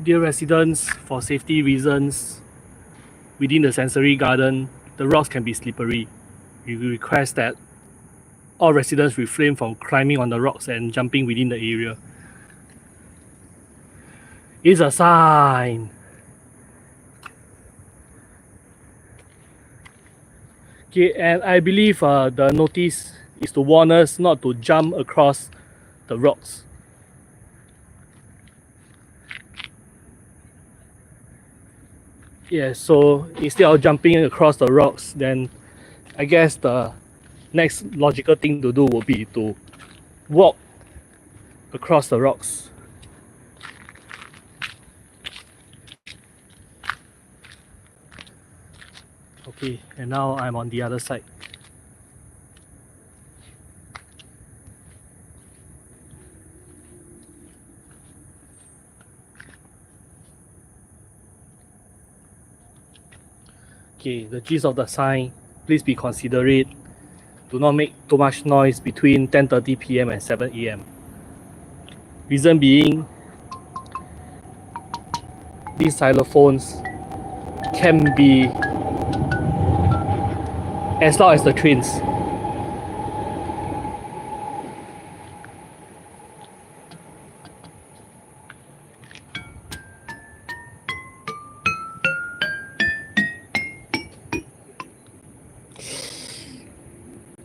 Dear residents, for safety reasons, within the sensory garden, the rocks can be slippery. We request that all residents refrain from climbing on the rocks and jumping within the area. It's a sign. Okay, and I believe the notice is to warn us not to jump across the rocks. Yeah, so instead of jumping across the rocks, then I guess the next logical thing to do would be to walk across the rocks. Okay, and now I'm on the other side. Okay, the gist of the sign, please be considerate. Do not make too much noise between 10:30 PM and 7 AM. Reason being, these xylophones can be as loud as the trains.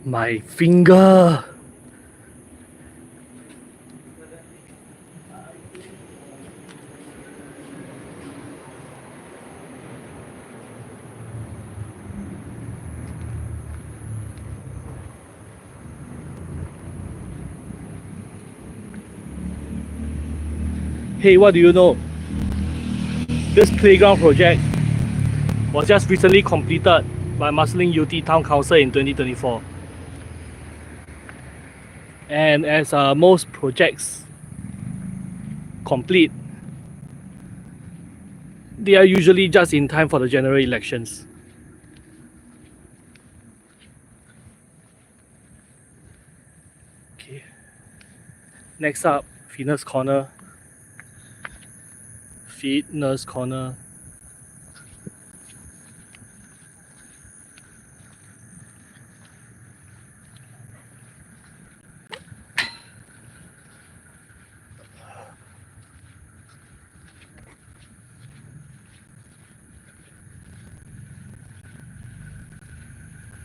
My finger. Hey, what do you know? This playground project was just recently completed by Marsiling-Yew Tee Town Council in 2024. And as most projects complete, they are usually just in time for the general elections. Okay. Next up, Fitness Corner. Fitness Corner.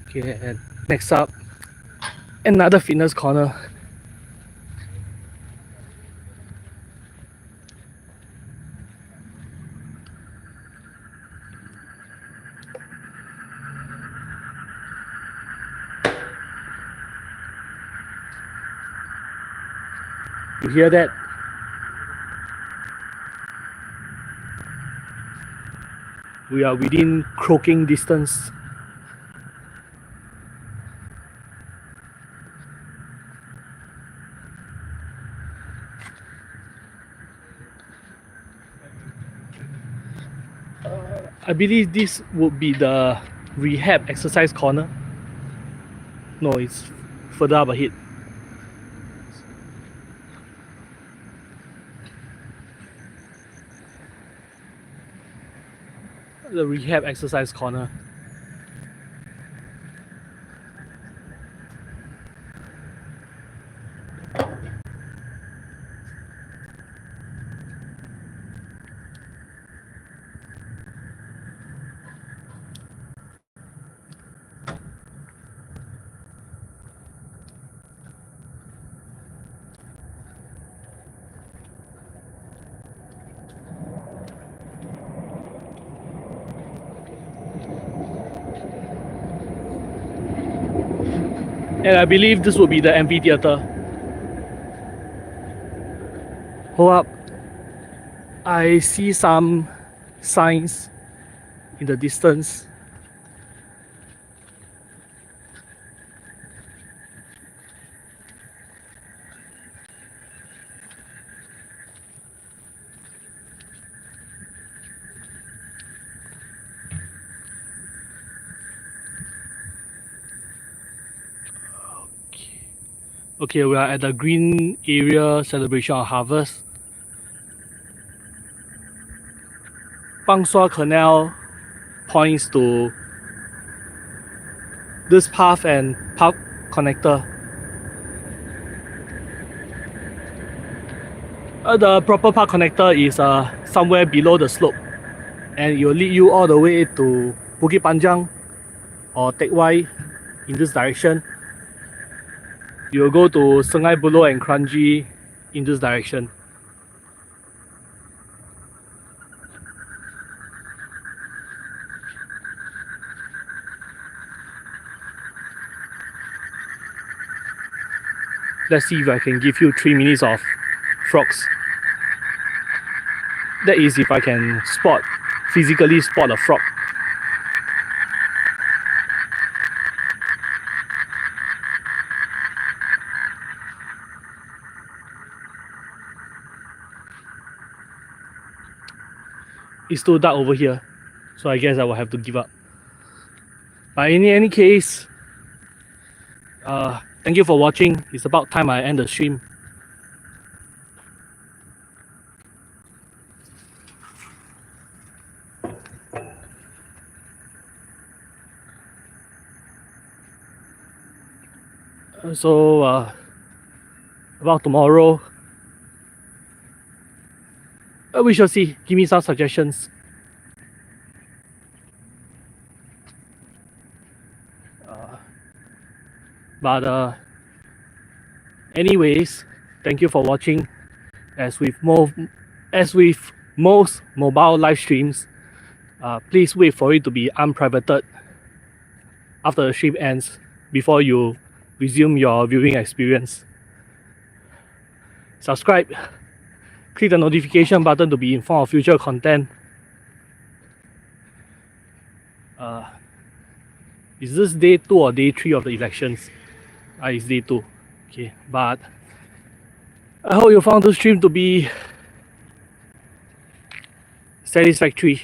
Okay, and next up, another Fitness Corner. You hear that? We are within croaking distance. I believe this would be the rehab exercise corner. No, it's further up ahead. The rehab exercise corner. And I believe this will be the amphitheater. Hold up. I see some signs in the distance. Okay, we are at the green area celebration of harvest. Bangsua Canal points to this path and path connector. The proper path connector is somewhere below the slope, and it will lead you all the way to Bukit Panjang or Teck Whye in this direction. You will go to Sungai Buloh and Kranji in this direction. Let's see if I can give you 3 minutes of frogs. That is if I can physically spot a frog. It's too dark over here, so I guess I will have to give up. But in any case, thank you for watching. It's about time I end the stream. So about tomorrow, we shall see. Give me some suggestions. But anyways, thank you for watching. As with most mobile live streams, please wait for it to be unprivated after the stream ends before you resume your viewing experience. Subscribe, Click the notification button to be informed of future content. Is this day 2 or day 3 of the elections? It's day 2. Okay, but I hope you found this stream to be satisfactory.